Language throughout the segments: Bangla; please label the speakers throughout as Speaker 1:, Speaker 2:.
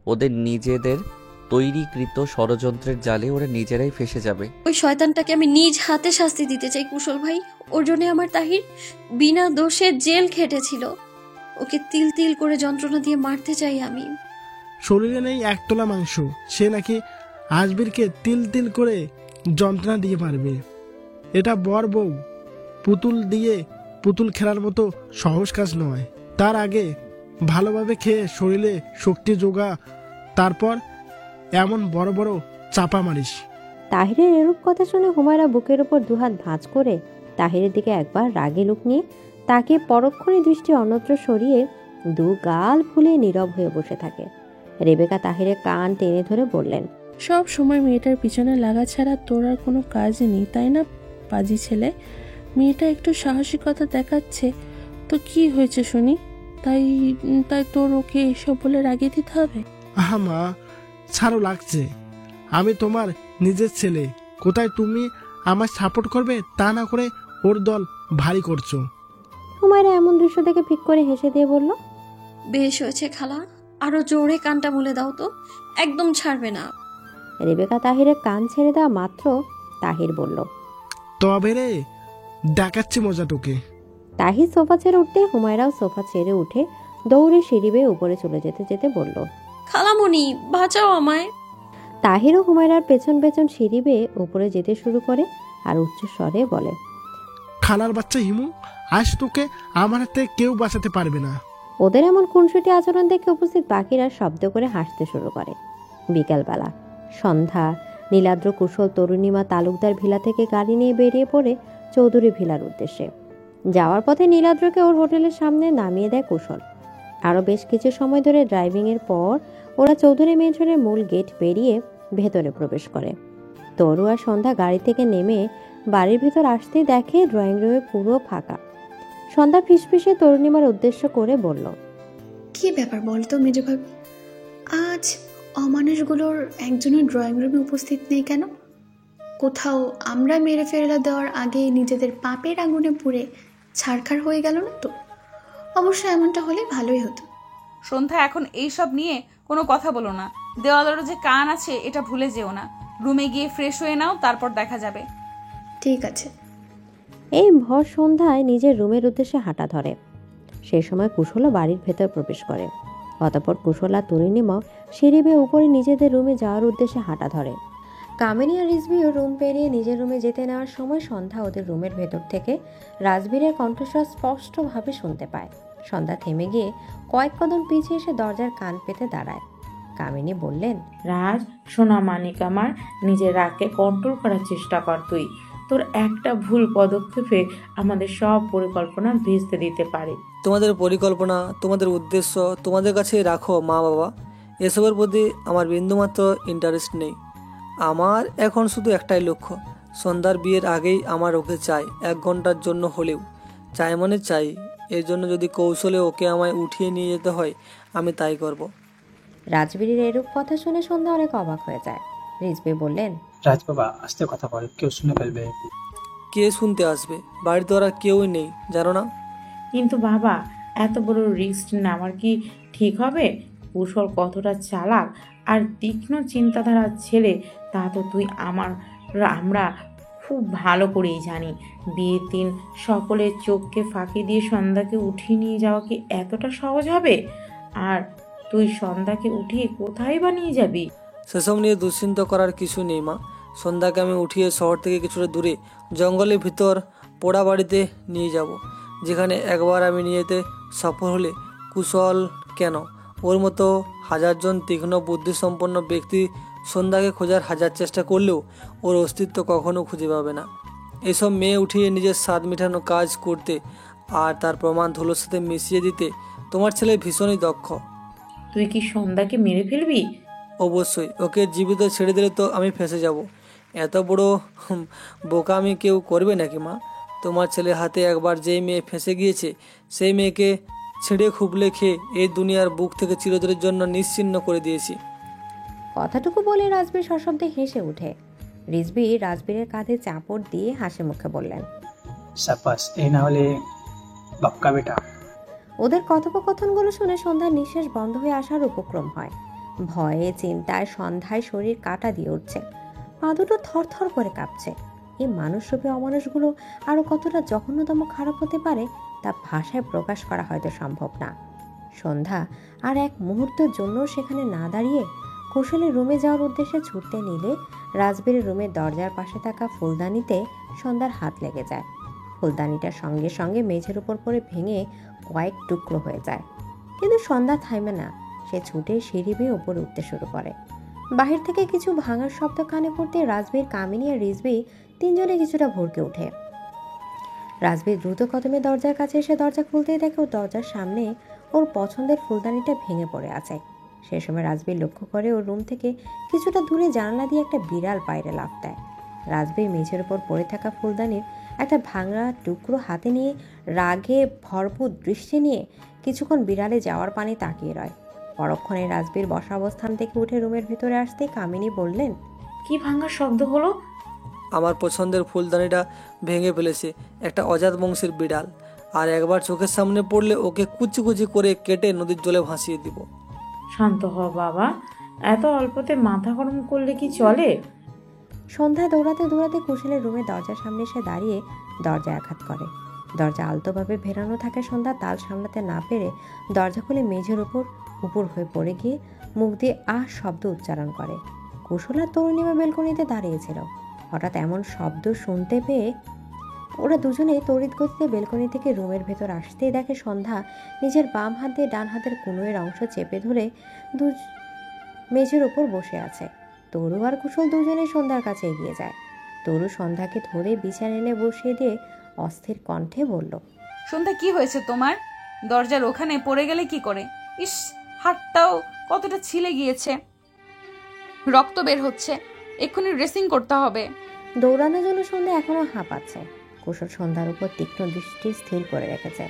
Speaker 1: ওদের নিজেদের তৈরিকৃত ষড়যন্ত্রের জালে ওরা নিজেরাই ফেসে যাবে।
Speaker 2: ওই শয়তানটাকে আমি নিজ হাতে শাস্তি দিতে চাই কুশল ভাই। ওর জন্য আমার তাহির বিনা দোষে জেল খেটেছিল। ওকে তিল তিল করে যন্ত্রণা দিয়ে মারতে চাই আমি।
Speaker 3: শরীরে নেই একতলা মাংস, সে নাকি আজবিরকে তিল তিল করে যন্ত্রণা দিয়ে পারবে। এটা বর বউ পুতুল দিয়ে পুতুল খেলার মতো সহজ কাজ নয়। তার আগে ভালোভাবে খেয়ে শরীরে শক্তি যোগা, তারপর এমন বড় বড় চাপা মারিস।
Speaker 4: তাহিরের এরূপ কথা শুনে হুমায়রা বুকের উপর দুহাত ভাঁজ করে তাহিরের দিকে একবার রাগে লুক নিয়ে তাকে পরক্ষণে দৃষ্টি অন্যত্র সরিয়ে দু গাল ফুলিয়ে নীরব হয়ে বসে থাকে। রেবেকা তাহিরের কান টেনে ধরে বললেন,
Speaker 5: সব সময় মেয়েটার পিছনে লাগা ছাড়া তোর আর কোনো কাজ নেই, তাই না পাজি ছেলে? মেয়েটা একটু সাহসিকতা দেখাচ্ছে তো কি হয়েছে শুনি? তাই তাই তোর ওকে এসব বলে রাগিয়ে দিতে হবে?
Speaker 3: আহা মা, ছাড়ো, লাগছে। আমি তোমার নিজের ছেলে। কোথায় তুমি আমার সাপোর্ট করবে, তা না করে ওর দল ভারী করছো।
Speaker 4: হুমায়রা এমন দৃশ্য দেখে ফিক করে হেসে দিয়ে বলল,
Speaker 2: বেশ হয়েছে খালা, আরো জোরে কানটা মুলে দাও তো, একদম ছাড়বে না।
Speaker 4: রেবেকা তাহিরের কান ছেড়ে দেওয়া মাত্র তাহির বলল,
Speaker 3: তবে রে, দেখাচ্ছি মজা তোকে।
Speaker 4: তাহির সোফা ছেড়ে উঠতে হুমায়রাও সোফা ছেড়ে উঠে দৌড়ে সিঁড়ি বেয়ে উপরে চলে যেতে যেতে বলল,
Speaker 2: খালামণি বাঁচাও আমায়।
Speaker 4: তাহিরও হুমায়রার পেছন পেছন সিঁড়ি বেয়ে উপরে যেতে শুরু করে আর উচ্চ স্বরে বলে,
Speaker 3: খালার বাচ্চা হিমু, আজ তোকে আমার হাতে কেউ বাঁচাতে পারবে না।
Speaker 4: ওদের এমন খুনসুটি আচরণ দেখে উপস্থিত বাকিরা শব্দ করে হাসতে শুরু করে। বিকেলবেলা সন্ধ্যা, নীলাদ্র, কুশল, তরুণীমা তালুকদার ভিলা থেকে গাড়ি নিয়ে বেরিয়ে পড়ে চৌধুরী ভিলার উদ্দেশ্যে। যাওয়ার পথে নীলাদ্রকে ওর হোটেলের সামনে নামিয়ে দেয় কুশল। আরও বেশ কিছু সময় ধরে ড্রাইভিংয়ের পর ওরা চৌধুরী মেনশনের মূল গেট পেরিয়ে ভেতরে প্রবেশ করে। তরু আর সন্ধ্যা গাড়ি থেকে নেমে বাড়ির ভেতর আসতেই দেখে ড্রয়িং রুমে পুরো ফাঁকা। সন্ধ্যা ফিসফিসে তরুণীমার উদ্দেশ্য করে বলল,
Speaker 6: কি ব্যাপার বলতো মেজো ভাবি, আজ অমানুষগুলোর একজনের ড্রয়িং রুমে উপস্থিত নেই কেন? কোথাও আমরা মেরে ফেলে দেওয়ার আগে নিজেদের পাপের আগুনে পুড়ে ছারখার হয়ে গেল না তো? অবশ্য এমনটা হলে ভালোই হতো।
Speaker 7: সন্ধ্যা, এখন এইসব নিয়ে কোনো কথা বলো না। দেওয়ালেরও যে কান আছে এটা ভুলে যেও না। রুমে গিয়ে ফ্রেশ হয়ে নাও, তারপর দেখা যাবে।
Speaker 6: ঠিক আছে।
Speaker 4: এই ভর সন্ধ্যায় নিজের রুমের উদ্দেশ্যে হাঁটা ধরে। সেই সময় কুশলও বাড়ির ভেতর প্রবেশ করে। অতঃপর কুশল আর তরুণীমাও সিঁড়ি বেয়ে উপরে নিজেদের রুমে যাওয়ার উদ্দেশ্যে হাঁটা ধরে। কামিনী আর রিজভিও রুম পেরিয়ে নিজের রুমে যেতে নেওয়ার সময় সন্ধ্যা ওদের রুমের ভেতর থেকে রাজবীরের কণ্ঠস্বর স্পষ্টভাবে শুনতে পায়। সন্ধ্যা থেমে গিয়ে কয়েক কদম পিছিয়ে এসে দরজার কান পেতে দাঁড়ায়। কামিনী বললেন,
Speaker 8: রাজ সোনা মানিক আমার, নিজের রাগকে কন্ট্রোল করার চেষ্টা কর। তোর একটা ভুল পদক্ষেপে আমাদের সব পরিকল্পনা ভেস্তে দিতে পারে।
Speaker 9: তোমাদের পরিকল্পনা, তোমাদের উদ্দেশ্য তোমাদের কাছেই রাখো মা বাবা। এসবের প্রতি আমার বিন্দুমাত্র ইন্টারেস্ট নেই। আমার এখন শুধু একটাই লক্ষ্য, সন্ধ্যার বিয়ের আগেই আমার ওকে চাই, 1 ঘন্টার জন্য হলেও। চাই মানে চাই। এর জন্য যদি কৌশলে ওকে আমায় উঠিয়ে নিয়ে যেতে হয়, আমি তাই করব।
Speaker 4: রাজবীরের এরূপ কথা শুনে সন্ধ্যা অনেক অবাক হয়ে যায়। রিজভি বললেন,
Speaker 10: রাজ বাবা, আস্তে কথা বল, কেউ শুনে ফেলবে।
Speaker 9: কে শুনতে আসবে? বাড়িতে ওরা কেউই নেই, জানো না?
Speaker 8: কিন্তু বাবা, এত বড় রিস্ক নেওয়ার কি ঠিক হবে? কুশল কতটা চালাক আর তীক্ষ্ণ চিন্তাধারার ছেলে তা তো আমরা খুব ভালো করেই জানি। বিয়ের দিন সকলের চোখকে ফাঁকি দিয়ে সন্ধ্যাকে উঠিয়ে নিয়ে যাওয়া কি এতটা সহজ হবে? আর তুই সন্ধ্যাকে উঠিয়ে কোথায় বা নিয়ে যাবি?
Speaker 9: সেসব নিয়ে দুশ্চিন্তা করার কিছু নেই মা। সন্ধ্যাকে আমি উঠিয়ে শহর থেকে কিছুটা দূরে জঙ্গলের ভিতর পোড়া বাড়িতে নিয়ে যাব, যেখানে একবার আমি নিয়ে যেতে সফল হলে কুশল কেন, ওর মতো হাজারজন তীক্ষ্ণ বুদ্ধিসম্পন্ন ব্যক্তি সন্ধ্যাকে খোঁজার হাজার চেষ্টা করলেও ওর অস্তিত্ব কখনো খুঁজে পাবে না। এসব মেয়ে উঠিয়ে নিজের স্বাদ মেটানো কাজ করতে আর তার প্রমাণ ধুলোর সাথে মিশিয়ে দিতে তোমার ছেলে ভীষণই দক্ষ।
Speaker 8: তুই কি সন্ধ্যাকে মেরে ফেলবি?
Speaker 9: অবশ্যই। ওকে জীবিত ছেড়ে দিলে তো আমি ফেঁসে যাব। এত বড় বোকামি কেউ করবে নাকি মা? তোমার ছেলের হাতে একবার যেই মেয়ে ফেঁসে গিয়েছে, সেই মেয়েকে ছেড়ে খুবলে খেয়ে এই দুনিয়ার বুক থেকে চিরদিনের জন্য নিশ্চিহ্ন করে দিয়েছি।
Speaker 4: কথাটুকু বলে রাজবীর সশব্দে হেসে ওঠে। রিজভি রাজবীরের কাঁধে চাপড় দিয়ে হাসি মুখে বললেন,
Speaker 10: সাবাস, এই না হলে বাপকা বেটা।
Speaker 4: ওদের কথোপকথনগুলো শুনে সন্ধ্যার নিঃশ্বাস বন্ধ হয়ে আসার উপক্রম হয়। ভয়ে চিন্তায় সন্ধ্যায় শরীর কাটা দিয়ে উঠছে, পা দুটো থরথর করে কাঁপছে। এই মানুষরূপী অমানুষগুলো আরও কতটা জঘন্যতম খারাপ হতে পারে তা ভাষায় প্রকাশ করা হয়তো সম্ভব না। সন্ধ্যা আর এক মুহূর্তের জন্য সেখানে না দাঁড়িয়ে কুশলের রুমে যাওয়ার উদ্দেশ্যে ছুটতে নিলে রাজবীরের রুমের দরজার পাশে থাকা ফুলদানিতে সন্ধ্যার হাত লেগে যায়। ফুলদানিটার সঙ্গে সঙ্গে মেঝের উপর পড়ে ভেঙে কয়েক টুকরো হয়ে যায়। কিন্তু সন্ধ্যা থামে না, সে ছুটে সিঁড়ি বেয়ে উপরে উঠতে শুরু করে। বাহির থেকে কিছু ভাঙার শব্দ কানে পড়তে রাজবীর, কামিনী আর রিজবি তিনজনে কিছুটা ভরকে ওঠে। রাজবীর দ্রুত কদমে দরজার কাছে এসে দরজা খুলতেই দেখে ওর দরজার সামনে ওর পছন্দের ফুলদানিটা ভেঙে পড়ে আছে। সে সময় রাজবীর লক্ষ্য করে ওর রুম থেকে কিছুটা দূরে জানলা দিয়ে একটা বিড়াল বাইরে লাফ দেয়। রাজবীর মেঝের উপর পড়ে থাকা ফুলদানির একটা ভাঙা টুকরো হাতে নিয়ে রাগে ভরপুর দৃষ্টি নিয়ে কিছুক্ষণ বিড়ালে যাওয়ার পানি তাকিয়ে রয়। পরক্ষণে রাজবীর বসা অবস্থান থেকে উঠে রুমের ভিতরে আসতে কামিনী বললেন,
Speaker 8: কি ভাঙার শব্দ হলো?
Speaker 9: আমার পছন্দের ফুলদানিটা ভেঙে ফেলেছে একটা অজাত বংশের বিড়াল, আর একবার চোখের সামনে পড়লে ওকে কুচি কুচি করে কেটে নদীর জলে ভাসিয়ে দিব।
Speaker 8: শান্ত হ বাবা, এত অল্পতে মাথা গরম করলে কি চলে?
Speaker 4: সন্ধ্যা দৌড়াতে দৌড়াতে কুশলের রুমের দরজার সামনে এসে দাঁড়িয়ে দরজায় আঘাত করে। দরজা আলতোভাবে ভেরানো থাকে। সন্ধ্যা তাল সামলাতে না পেরে দরজা খুলে মেঝের উপর হয়ে পড়ে গিয়ে মুখ দিয়ে আহ শব্দ উচ্চারণ করে। কুশল আর তরুণীমা বেলকনিতে দাঁড়িয়েছিল। হঠাৎ এমন শব্দ শুনতে পেয়ে ওরা দুজনে তড়িৎ গতিতে বেলকনি থেকে রুমের ভেতর আসতেই দেখে সন্ধ্যা নিজের বাম হাত দিয়ে ডান হাতের কনুয়ের অংশ চেপে ধরে মেঝের উপর বসে আছে। তরু আর কুশল দুজনেই সন্ধ্যার কাছে এগিয়ে যায়। তরু সন্ধ্যাকে ধরে বিছানা এনে বসিয়ে দিয়ে অস্থির কণ্ঠে বলল,
Speaker 7: সন্ধ্যা কি হয়েছে তোমার? দরজার ওখানে পড়ে গেলে কি করে? ইস, হাতটাও কতটা ছিলে গিয়েছে, রক্ত বের হচ্ছে, এক্ষুনি ড্রেসিং করতে হবে।
Speaker 4: দৌড়ানোর জন্য সন্ধ্যা এখনো হাঁপাচ্ছে। কুশল সন্ধ্যার উপর তীক্ষ্ণ দৃষ্টি স্থির করে রেখেছে।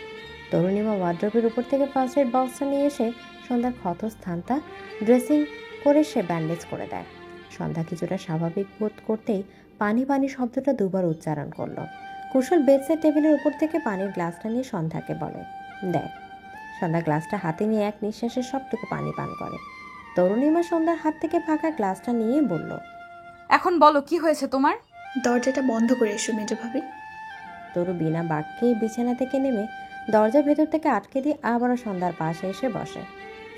Speaker 4: তরুণীমা ওয়ার্ড্রোবের উপর থেকে ফার্স্ট এড বক্সটা নিয়ে এসে সন্ধ্যার ক্ষত স্থানটা ড্রেসিং করে সে ব্যান্ডেজ করে দেয়। সন্ধ্যা কিছুটা স্বাভাবিক বোধ করতেই পানি পানি শব্দটা দুবার উচ্চারণ করলো। কুশল বেডসের টেবিলের উপর থেকে পানির গ্লাসটা নিয়ে সন্ধ্যাকে বলে, দেখ। সন্ধ্যা গ্লাসটা হাতে নিয়ে এক নিঃশ্বাসে সবটুকু পানি পান করে। তরুণীমা সন্ধ্যার হাত থেকে ফাঁকা গ্লাসটা নিয়ে বলল,
Speaker 7: এখন বলো কি হয়েছে তোমার?
Speaker 6: দরজাটা বন্ধ করে এসো মেজ ভাবি।
Speaker 4: তরু বিনা বাক্যেই বিছানা থেকে নেমে দরজার ভেতর থেকে আটকে দিয়ে আবারও সন্ধ্যার পাশে এসে বসে।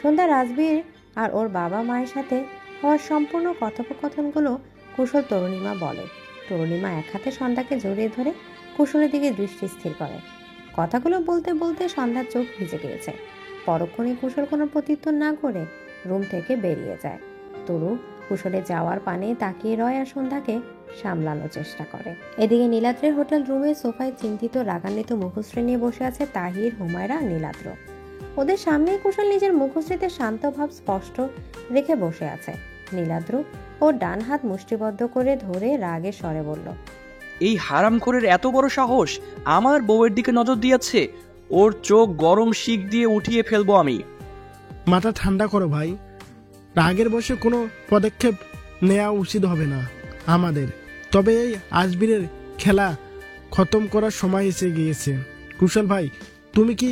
Speaker 4: সন্ধ্যা রাজবীর আর ওর বাবা মায়ের সাথে হওয়ার সম্পূর্ণ কথোপকথনগুলো কুশল তরুণীমা বলে। তরুণীমা এক হাতে সন্ধ্যাকে জড়িয়ে ধরে কুশলের দিকে দৃষ্টি স্থির করে। কথাগুলো বলতে বলতে সন্ধ্যার চোখ ভিজে গিয়েছে। পরক্ষণে কুশল কোনো প্রত্যুত্তর না করে রুম থেকে বেরিয়ে যায়। তরু কুশলে যাওয়ার পানে তাকিয়ে রয় আর সন্ধ্যাকে সামলানোর চেষ্টা করে। এদিকে নীলাদ্রের হোটেল রুমে সোফায় চিন্তিত রাগান্বিত মুখশ্রী নিয়ে বসে আছে তাহির, হুমায়রা আর নীলাদ্র। ওদের সামনেই কুশল নিজের মুখশ্রীতে শান্ত ভাব স্পষ্ট রেখে বসে আছে। নীলাদ্র ওর ডান হাত মুষ্টিবদ্ধ করে ধরে রাগের স্বরে বলল,
Speaker 11: এই হারামখোরের এত বড় সাহস আমার বউয়ের দিকে নজর দিয়েছে, ওর চোখ গরম শিক দিয়ে উঠিয়ে ফেলবো আমি।
Speaker 3: মাথা ঠান্ডা করো ভাই, রাগের বসে কোনো পদক্ষেপ নেওয়া উচিত হবে না আমাদের। তবে এই আজবীরের খেলা খতম করার সময় এসে গিয়েছে। কুশল ভাই, তুমি কি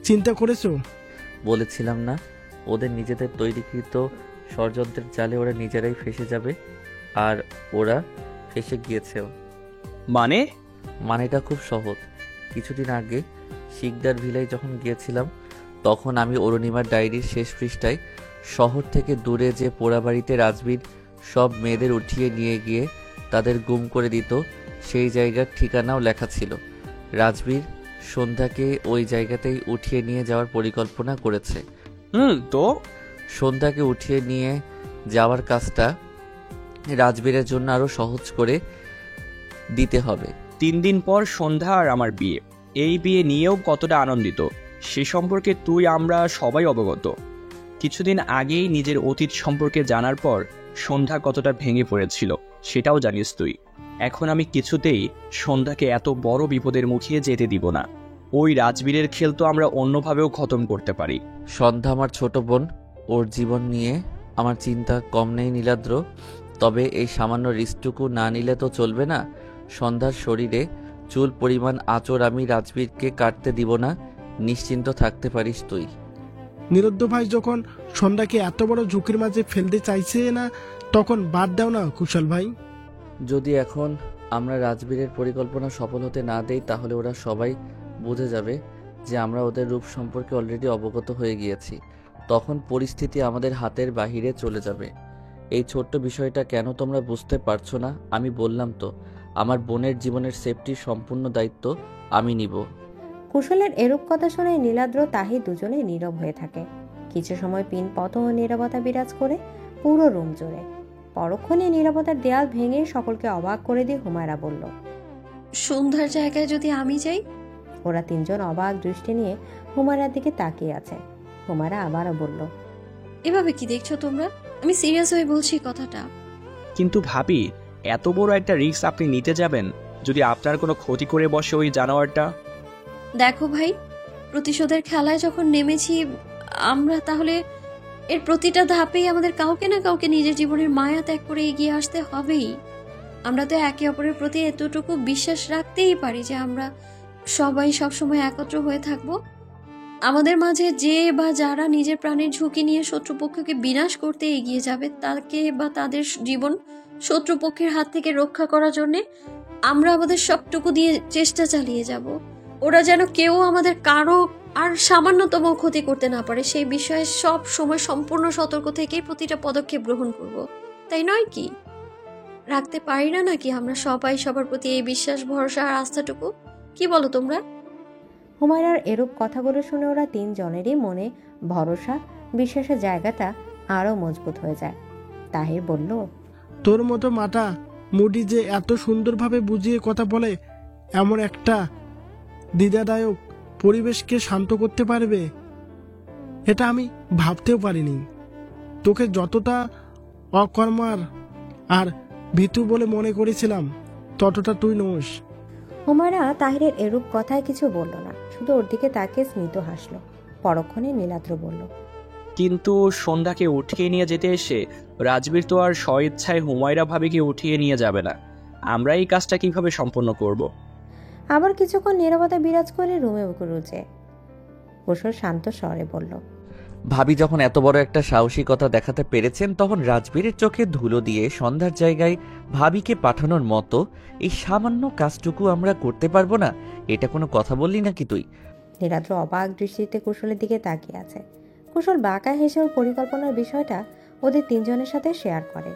Speaker 3: চিন্তা করেছো?
Speaker 1: বলেছিলাম না, ওদের নিজেদের তৈরিকৃত ষড়যন্ত্রের জালে ওরা নিজেরাই ফেসে যাবে, আর ওরা ফেসে গিয়েছেও। মানেটা খুব সহজ। কিছুদিন আগে শিকদার ভিলায় যখন গিয়েছিলাম, তখন আমি অরুণিমার ডায়েরির শেষ পৃষ্ঠায় শহর থেকে দূরে যে পোড়াবাড়িতে রাজবীর সব মেয়েদের উঠিয়ে নিয়ে গিয়ে তাদের গুম করে দিত, সেই জায়গার ঠিকানাও লেখা ছিল। রাজবীর সন্ধ্যাকে ওই জায়গাতেই উঠিয়ে নিয়ে যাওয়ার পরিকল্পনা করেছে।
Speaker 11: তো
Speaker 1: সন্ধ্যাকে উঠিয়ে নিয়ে যাওয়ার কাজটা রাজবীরের জন্য আরো সহজ করে দিতে হবে।
Speaker 11: 3 দিন পর সন্ধ্যা আর আমার বিয়ে। এই বিয়ে নিয়েও কতটা আনন্দিত সে সম্পর্কে তুই আমরা সবাই অবগত। কিছুদিন আগেই নিজের অতীত সম্পর্কে জানার পর সন্ধ্যা কতটা ভেঙে পড়েছিল সেটাও জানিস তুই। এখন আমি কিছুতেই সন্ধ্যাকে এত বড় বিপদের মুখে যেতে দিব না। ওই রাজবীরের খেল তো আমরা অন্যভাবেও খতম করতে পারি।
Speaker 1: সন্ধ্যা আমার ছোট বোন, ওর জীবন নিয়ে আমার চিন্তা কম নেই নীলাদ্র। তবে এই সামান্য রিস্কটুকু না নিলে তো চলবে না। সন্ধ্যার শরীরে চুল পরিমাণ আঁচড় আমি রাজবীরকে কাটতে দিব না, নিশ্চিন্ত থাকতে পারিস তুই।
Speaker 3: নিরুদ্ধ ভাই যখন সন্ধ্যাকে এত বড় ঝুঁকির মাঝে ফেলতে চাইছে না, তখন বাদ দাও না কুশল ভাই।
Speaker 1: যদি এখন আমরা রাজবীরের পরিকল্পনা সফল হতে না দেই, তাহলে ওরা সবাই বুঝে যাবে যে আমরা ওদের রূপ সম্পর্কে অলরেডি অবগত হয়ে গিয়েছি। তখন পরিস্থিতি আমাদের হাতের বাহিরে চলে যাবে। এই ছোট্ট বিষয়টা কেন তোমরা বুঝতে পারছো না? আমি বললাম তো, আমার বোনের জীবনের সেফটির সম্পূর্ণ দায়িত্ব আমি নিব।
Speaker 4: কুশলের এরূপ কথা শুনে নীলাদ্র তাহির দুজনেই নীরব হয়ে থাকে। কিছু সময় পিনপত ও নীরবতা বিরাজ করে পুরো রুম জুড়ে। পরক্ষণে নীরবতার দেয়াল ভেঙে সকলকে অবাক করে দিয়ে হুমায়রা বলল,
Speaker 2: সন্ধ্যার জায়গায় যদি আমি যাই?
Speaker 4: ওরা তিনজন অবাক দৃষ্টি নিয়ে হুমায়রার দিকে তাকিয়ে আছে। হুমায়রা আবারও বলল,
Speaker 2: এভাবে কি দেখছো তোমরা? আমি সিরিয়াস হয়ে বলছি কথাটা।
Speaker 11: কিন্তু ভাবি, এত বড় একটা রিস্ক আপনি নিতে যাবেন? যদি আপনার কোনো ক্ষতি করে বসে ওই জানোয়ারটা?
Speaker 2: দেখো ভাই, প্রতিশোধের খেলায় যখন নেমেছি আমরা, তাহলে এর প্রতিটা ধাপেই আমাদের কাউকে না কাউকে নিজের জীবনের মায়া ত্যাগ করে এগিয়ে আসতে হবেই। আমরা তো একে অপরের প্রতি এতটুকু বিশ্বাস রাখতেই পারি যে আমরা সবাই সবসময় একত্র হয়ে থাকব। আমাদের মাঝে যে বা যারা নিজের প্রাণের ঝুঁকি নিয়ে শত্রুপক্ষকে বিনাশ করতে এগিয়ে যাবে, তাকে বা তাদের জীবন শত্রুপক্ষের হাত থেকে রক্ষা করার জন্য আমরা আমাদের সবটুকু দিয়ে চেষ্টা চালিয়ে যাব। ওরা যেন কেউ আমাদের কারো আর সামান্যতম ক্ষতি করতে না পারে, সেই বিষয়ে সব সময় সম্পূর্ণ সতর্ক থেকেই প্রতিটা পদক্ষেপ গ্রহণ করব। তাই নয় কি? রাখতে পারি না নাকি আমরা সবাই সবার প্রতি এই বিশ্বাস, ভরসা আর আস্থাটুকু? কি বলো তোমরা?
Speaker 4: হুমায়রার এরূপ কথাগুলো শুনে ওরা তিনজনেরই মনে ভরসা, বিশ্বাসের জায়গাটা আরো মজবুত হয়ে যায়। তাহির বলল,
Speaker 3: তোর মতো মাটা মুডি যে এত সুন্দরভাবে বুঝিয়ে কথা বলে, এমন একটা দ্বিধাদায়ক পরিবেশকে শান্ত করতে পারবে, এটা আমি ভাবতেও পারিনি। তোকে যতটা অকর্মার আর ভীতু বলে মনে করেছিলাম, ততটা তুই নোস।
Speaker 4: হুমায়রা তাহিরের এরূপ কথায় কিছু বলল না, শুধু ওর দিকে তাকিয়ে স্মিত হাসল। পরক্ষণে নীলাদ্র বলল,
Speaker 11: কিন্তু সন্ধ্যাকে উঠিয়ে নিয়ে যেতে এসে রাজবীর তো আর স্বইচ্ছায় হুমায়রা ভাবিকে উঠিয়ে নিয়ে যাবে না। আমরা এই কাজটা কিভাবে সম্পন্ন করব?
Speaker 4: আবার কিছুক্ষণ নীরবতা বিরাজ করে রুমে গুরুজে কুশল শান্ত স্বরে বলল,
Speaker 1: ভাবি যখন এত বড় একটা সাহসিকতা দেখাতে পেরেছেন, তখন রাজবীরের চোখে ধুলো দিয়ে সন্ধ্যার জায়গায় ভাবিকে পাঠানোর মতো এই সামান্য কাজটুকু আমরা করতে পারবো না? এটা কোনো কথা বললি নাকি তুই?
Speaker 4: নীলাদ্র অবাক দৃষ্টিতে কুশলের দিকে তাকিয়ে আছে। কুশল বাঁকা হেসে ওর পরিকল্পনার বিষয়টা ওদের তিনজনের সাথে শেয়ার করে।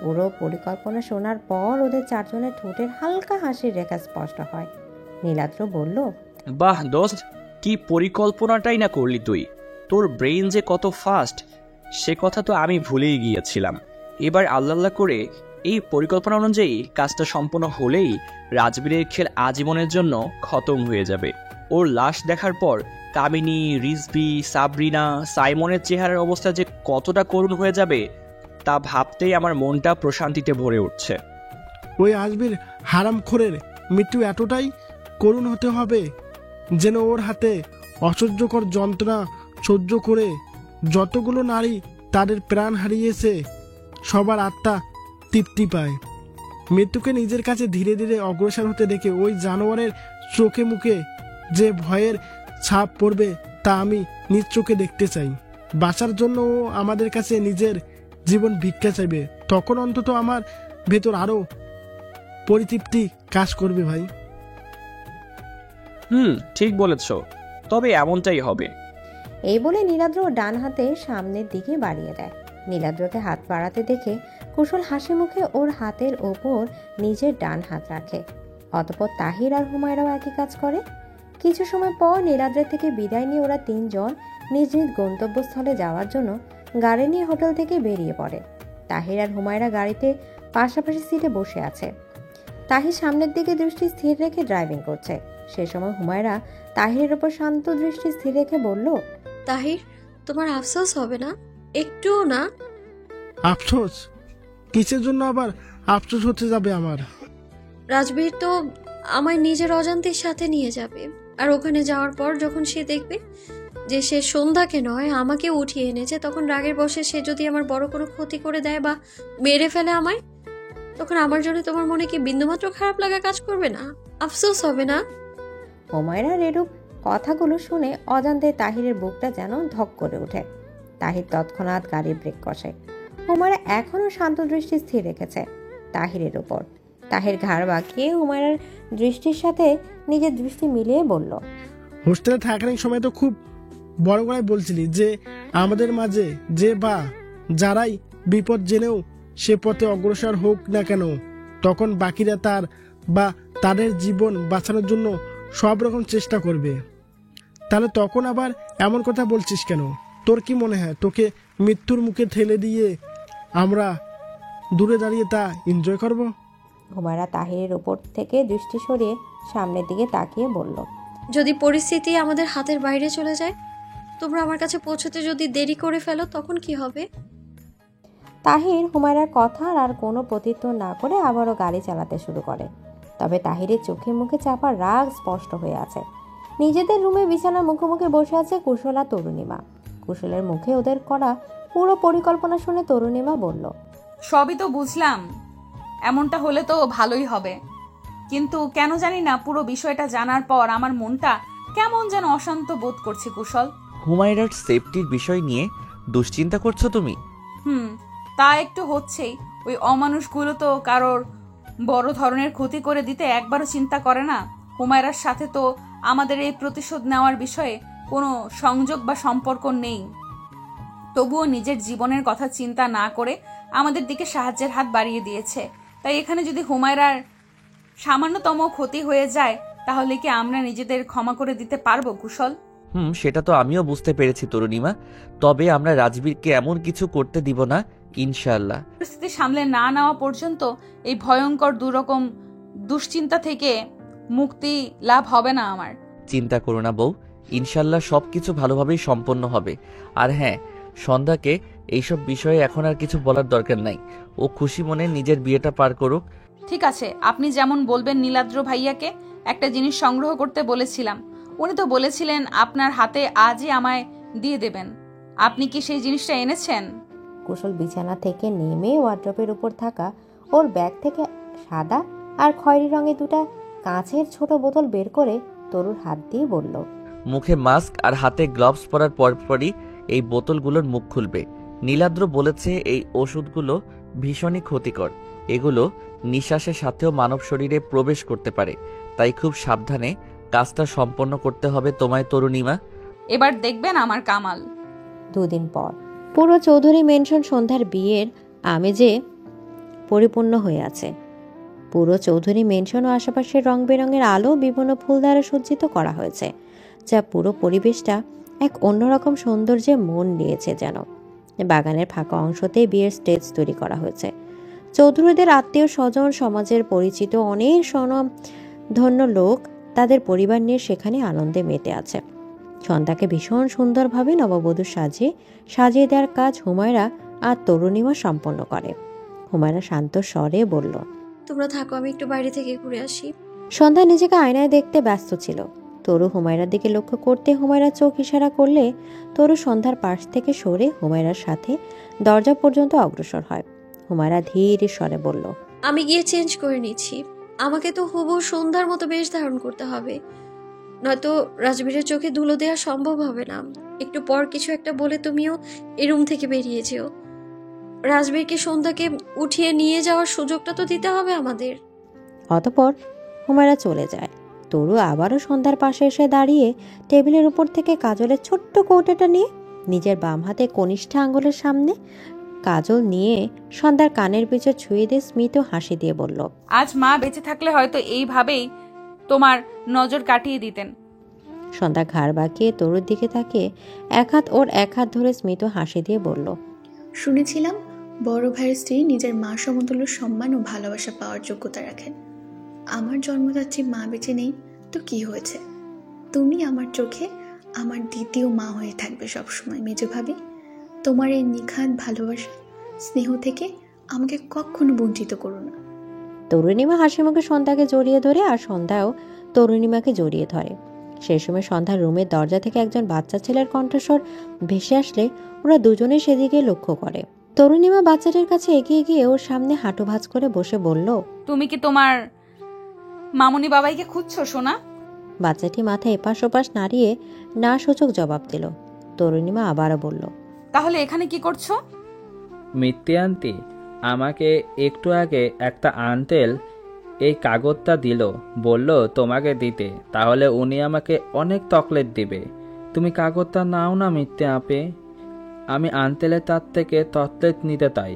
Speaker 4: পুরো পরিকল্পনা শোনার পর ওদের চারজনের ঠোঁটের হালকা হাসির রেখা স্পষ্ট হয়। নীলাদ্র বলল,
Speaker 11: বাহ দোস্ত, কি পরিকল্পনাটাই না করলি তুই! তোর ব্রেইন যে কত ফাস্ট সে কথা তো আমি ভুলেই গিয়েছিলাম। এবার আল্লাহ করে এই পরিকল্পনা অনুযায়ী কাজটা সম্পন্ন হলেই রাজবীরের খেল আজীবনের জন্য খতম হয়ে যাবে। ওর লাশ দেখার পর কামিনী, রিজভি, সাবরিনা, সাইমনের চেহারার অবস্থা যে কতটা করুণ হয়ে যাবে তা ভাবতেই আমার মনটা প্রশান্তিতে ভরে উঠছে।
Speaker 3: ওই আজবির হারামখোরের মৃত্যু এতটাই করুণ হতে হবে যেন ওর হাতে অসহ্যকর যন্ত্রণা সহ্য করে যতগুলো নারী তাদের প্রাণ হারিয়েছে সবার আত্মা তৃপ্তি পায়। মৃত্যুকে নিজের কাছে ধীরে ধীরে অগ্রসর হতে দেখে ওই জানোয়ারের চোখে মুখে যে ভয়ের ছাপ পড়বে তা আমি নিজ চোখে দেখতে চাই। বাঁচার জন্য ও আমাদের কাছে নিজের জীবন ভিক্ষা চাইবে, তখন অন্তত আমার ভেতর আরো পরিতৃপ্তি কাজ করবে ভাই।
Speaker 11: ঠিক বলেছ, তবে এমনটাই হবে।
Speaker 4: এই বলে নীলাদ্র ডান হাতে সামনের দিকে বাড়িয়ে দেয়। নীলাদ্রকে হাত বাড়াতে দেখে কুশল হাসি মুখে ওর হাতের ওপর নিজের ডান হাত রাখে। অতঃপর তাহির আর হুমায়রাও একই কাজ করে। কিছু সময় পর নীলাদ্রের থেকে বিদায় নিয়ে ওরা তিনজন নিজ নিজ গন্তব্যস্থলে যাওয়ার জন্য গাড়ি নিয়ে হোটেল থেকে বেরিয়ে পড়ে। তাহির আর হুমায়রা গাড়িতে পাশাপাশি সিটে বসে আছে। তাহির সামনের দিকে দৃষ্টি স্থির রেখে ড্রাইভিং করছে। সে সময় হুমায়রা তাহিরের ওপর শান্ত দৃষ্টি স্থির রেখে বলল,
Speaker 2: তাহির, তোমার আফসোস হবে না? একটুও না?
Speaker 3: আফসোস? কিসের জন্য আবার আফসোস হতে যাবে আমার?
Speaker 2: রাজবীর তো আমায় নিজের অজান্তের সাথে নিয়ে যাবে, আর ওখানে যাওয়ার পর যখন সে দেখবে যে সে সন্ধ্যাকে নয় আমাকে উঠিয়ে এনেছে, তখন রাগের বশে সে যদি আমার বড় কোনো ক্ষতি করে দেয় বা মেরে ফেলে আমায়, তখন আমার জন্য তোমার মনে কি বিন্দুমাত্র খারাপ লাগা কাজ করবে না? আফসোস হবে না?
Speaker 4: হুমায়রার এরূপ কথাগুলো শুনে অজান্তে তাহিরের বুকটা যেন ধক করে ওঠে। তাহির তৎক্ষণাৎ গাড়ির ব্রেক কষে। হুমায়রা এখনও শান্ত দৃষ্টি স্থির রেখেছে তাহিরের উপর। তাহির ঘাড় বাঁকিয়ে হুমায়রার দৃষ্টির সাথে নিজের দৃষ্টি মিলিয়ে বলল,
Speaker 3: হোস্টেলে থাকার সময় তো খুব বড় গলায় বলছিলি যে আমাদের মাঝে যে বা যারাই বিপদ জেনেও সে পথে অগ্রসর হোক না কেন, তখন বাকিরা তার বা তাদের জীবন বাঁচানোর জন্য সব রকম চেষ্টা করবে। তাহলে তখন আবার এমন কথা বলছিস কেন? তোর কি মনে হয় তোকে মৃত্যুর মুখে ঠেলে দিয়ে আমরা দূরে দাঁড়িয়ে তা এনজয় করব?
Speaker 4: হুমায়রা তাহিরের উপর থেকে দৃষ্টি সরিয়ে সামনের দিকে তাকিয়ে বলল,
Speaker 2: যদি পরিস্থিতি আমাদের হাতের বাইরে চলে যায়, তোমরা আমার কাছে পৌঁছতে যদি দেরি করে ফেলো, তখন কি হবে?
Speaker 4: তাহির হুমায়রার কথা আর কোনো প্রত্যুত্তর না করে আবারও গাড়ি চালাতে শুরু করে। তবে তাহিরের চোখে মুখে চাপা রাগ স্পষ্ট হয়ে আছে। নিজেদের রুমে বিছানার মুখোমুখি বসে আছে কুশল আর তরুণীমা। কুশলের মুখে ওদের করা পুরো পরিকল্পনা শুনে তরুণীমা বলল,
Speaker 7: সবই তো বুঝলাম, এমনটা হলে তো ভালোই হবে, কিন্তু কেন জানি না পুরো বিষয়টা জানার পর আমার মনটা কেমন যেন অশান্ত বোধ করছে। কুশল,
Speaker 1: হুমায়রার সেফটির বিষয় নিয়ে দুশ্চিন্তা করছো তুমি?
Speaker 7: তা একটু হচ্ছেই। ওই অমানুষগুলো তো কারোর বড় ধরনের ক্ষতি করে দিতে একবারও চিন্তা করে না। হুমায়রার সাথে তো আমাদের এই প্রতিশোধ নেওয়ার বিষয়ে কোনো সংযোগ বা সম্পর্ক নেই, তবুও নিজের জীবনের কথা চিন্তা না করে আমাদের দিকে সাহায্যের হাত বাড়িয়ে দিয়েছে। তাই এখানে যদি হুমায়রার সামান্যতম ক্ষতি হয়ে যায়, তাহলে কি আমরা নিজেদের ক্ষমা করে দিতে পারবো কুশল?
Speaker 1: সেটা তো আমিও বুঝতে পেরেছি তরুণীমা, তবে আমরা রাজবীরকে এমন কিছু করতে দিব না ইনশাআল্লাহ।
Speaker 7: পরিস্থিতি সামলে না নেওয়া পর্যন্ত এই ভয়ঙ্কর দুরকম দুশ্চিন্তা থেকে মুক্তি লাভ হবে না আমার।
Speaker 1: চিন্তা করো না বউ, ইনশাআল্লাহ সবকিছু ভালোভাবেই সম্পন্ন হবে। আর হ্যাঁ, সন্ধ্যাকে এইসব বিষয়ে এখন আর কিছু বলার দরকার নাই। ও খুশি মনে নিজের বিয়েটা পার করুক।
Speaker 7: ঠিক আছে, আপনি যেমন বলবেন। নীলাদ্র ভাইয়াকে একটা জিনিস সংগ্রহ করতে বলেছিলাম, উনি তো বলেছিলেন আপনার হাতে আজই আমায় দিয়ে দেবেন। আপনি কি সেই জিনিসটা এনেছেন?
Speaker 4: কুশল বিছানা থেকে নেমে ওয়ার্ড্রপের উপর থাকা ওর ব্যাগ থেকে সাদা আর খয়েরি রঙের দুটা কাঁচের ছোট বোতল বের করে তরুর হাত দিয়ে বলল,
Speaker 1: মুখে মাস্ক আর হাতে গ্লাভস পরার পরপরই এই বোতলগুলোর মুখ খুলবে। নীলাদ্র বলেছে এই ওষুধগুলো ভীষণই ক্ষতিকর। এগুলো নিঃশ্বাসের সাথেও মানব শরীরে প্রবেশ করতে পারে, তাই খুব সাবধানে কাজটা সম্পন্ন করতে হবে তোমায় তরুণীমা।
Speaker 7: এবার দেখবেন আমার কামাল।
Speaker 4: দুদিন পর পুরো চৌধুরী মেনশন সন্ধ্যার বিয়ের আমেজে পরিপূর্ণ হয়ে আছে। পুরো চৌধুরী মেনশন ও আশেপাশের রং বেরঙের আলো বিভিন্ন ফুল দ্বারা সজ্জিত করা হয়েছে, যা পুরো পরিবেশটা এক অন্যরকম সৌন্দর্যে মন নিয়েছে যেন। বাগানের ফাঁকা অংশতেই বিয়ের স্টেজ তৈরি করা হয়েছে। চৌধুরীদের আত্মীয় স্বজন, সমাজের পরিচিত অনেক স্বনামধন্য লোক তাদের পরিবার নিয়ে সেখানে আনন্দে মেতে আছে। সন্ধ্যাকে ভীষণ সুন্দরভাবে নববধূ সাজিয়ে দেওয়ার কাজ হুমায়রা আর তরুণীমা সম্পন্ন করে। হুমায়রা শান্ত স্বরে বলল,
Speaker 2: তোমরা থাকো, আমি একটু বাইরে থেকে ঘুরে আসি।
Speaker 4: সন্ধ্যা নিজেকে আয়নায় দেখতে ব্যস্ত ছিল। তরু হুমায়রার দিকে লক্ষ্য করতে হুমায়রা চোখ ইশারা করলে তরু সন্ধ্যার পাশ থেকে সরে হুমায়রার সাথে দরজা পর্যন্ত অগ্রসর হয়। হুমায়রা ধীর স্বরে বলল,
Speaker 2: আমি গিয়ে চেঞ্জ করে নিচ্ছি। আমাকে তো হুবহু সন্ধ্যার মতো বেশ ধারণ করতে হবে, নয়তো রাজবীরের চোখে ধুলো দেওয়া সম্ভব হবে না। একটু পর কিছু একটা বলে তুমিও এই রুম থেকে বেরিয়ে যেও। রাজবীরকে সন্ধ্যাকে উঠিয়ে নিয়ে যাওয়ার সুযোগটা তো দিতে হবে আমাদের।
Speaker 4: অতঃপর হুমায়রা চলে যায়। তরু আবারও সন্ধ্যার পাশে এসে দাঁড়িয়ে টেবিলের উপর থেকে কাজলের ছোট্ট কৌটাটা নিয়ে নিজের বাম হাতে কনিষ্ঠ আঙ্গুলের সামনে কাজল নিয়ে সন্ধ্যার কানের পিছু ছুঁয়ে দিয়ে স্মিত হাসি দিয়ে বলল,
Speaker 7: আজ মা বেঁচে থাকলে হয়তো এইভাবেই তোমার নজর কাটিয়ে দিতেন।
Speaker 4: সন্ধ্যা ঘাড় বাঁকিয়ে তরুর দিকে তাকিয়ে এক হাত ওর এক হাত ধরে স্মিত হাসি দিয়ে বলল,
Speaker 6: শুনেছিলাম বড় ভাইয়ের স্ত্রী নিজের মা সমতুল্য সম্মান ও ভালোবাসা পাওয়ার যোগ্যতা রাখেন। আমার জন্মদাত্রী মা বেঁচে নেই তো কি হয়েছে, তুমি আমার চোখে আমার দ্বিতীয় মা হয়ে থাকবে সবসময় মেজো ভাবি। তোমার এই নিখাত ভালোবাসা স্নেহ থেকে আমাকে কখনো বঞ্চিত করো না।
Speaker 4: তরুণীমা হাসি মুখে সন্ধ্যাকে জড়িয়ে ধরে আর সন্ধ্যাও তরুণীমাকে জড়িয়ে ধরে। সেই সময় সন্ধ্যার রুমের দরজা থেকে একজন বাচ্চা ছেলের কণ্ঠস্বর ভেসে আসলে ওরা দুজনে সেদিকে লক্ষ্য করে। তরুণীমা বাচ্চাটির কাছে এগিয়ে গিয়ে ওর সামনে হাঁটু ভাঁজ করে বসে বলল,
Speaker 7: তুমি কি তোমার মামুনি বাবাইকে খুঁজছো সোনা?
Speaker 4: বাচ্চাটি মাথা এপাশ ওপাশ নাড়িয়ে না সূচক জবাব দিল। তরুণীমা আবারও বলল,
Speaker 7: তাহলে এখানে কি করছো?
Speaker 12: মিথ্যে আন্টি, আমাকে একটু আগে একটা আঙ্কেল এই কাগজটা দিল, বলল তোমাকে দিতে, তাহলে উনি আমাকে অনেক চকলেট দিবে। তুমি কাগজটা নাও না মিথ্যে আপে, আমি আঙ্কেলের তার থেকে চকলেট নিতে চাই।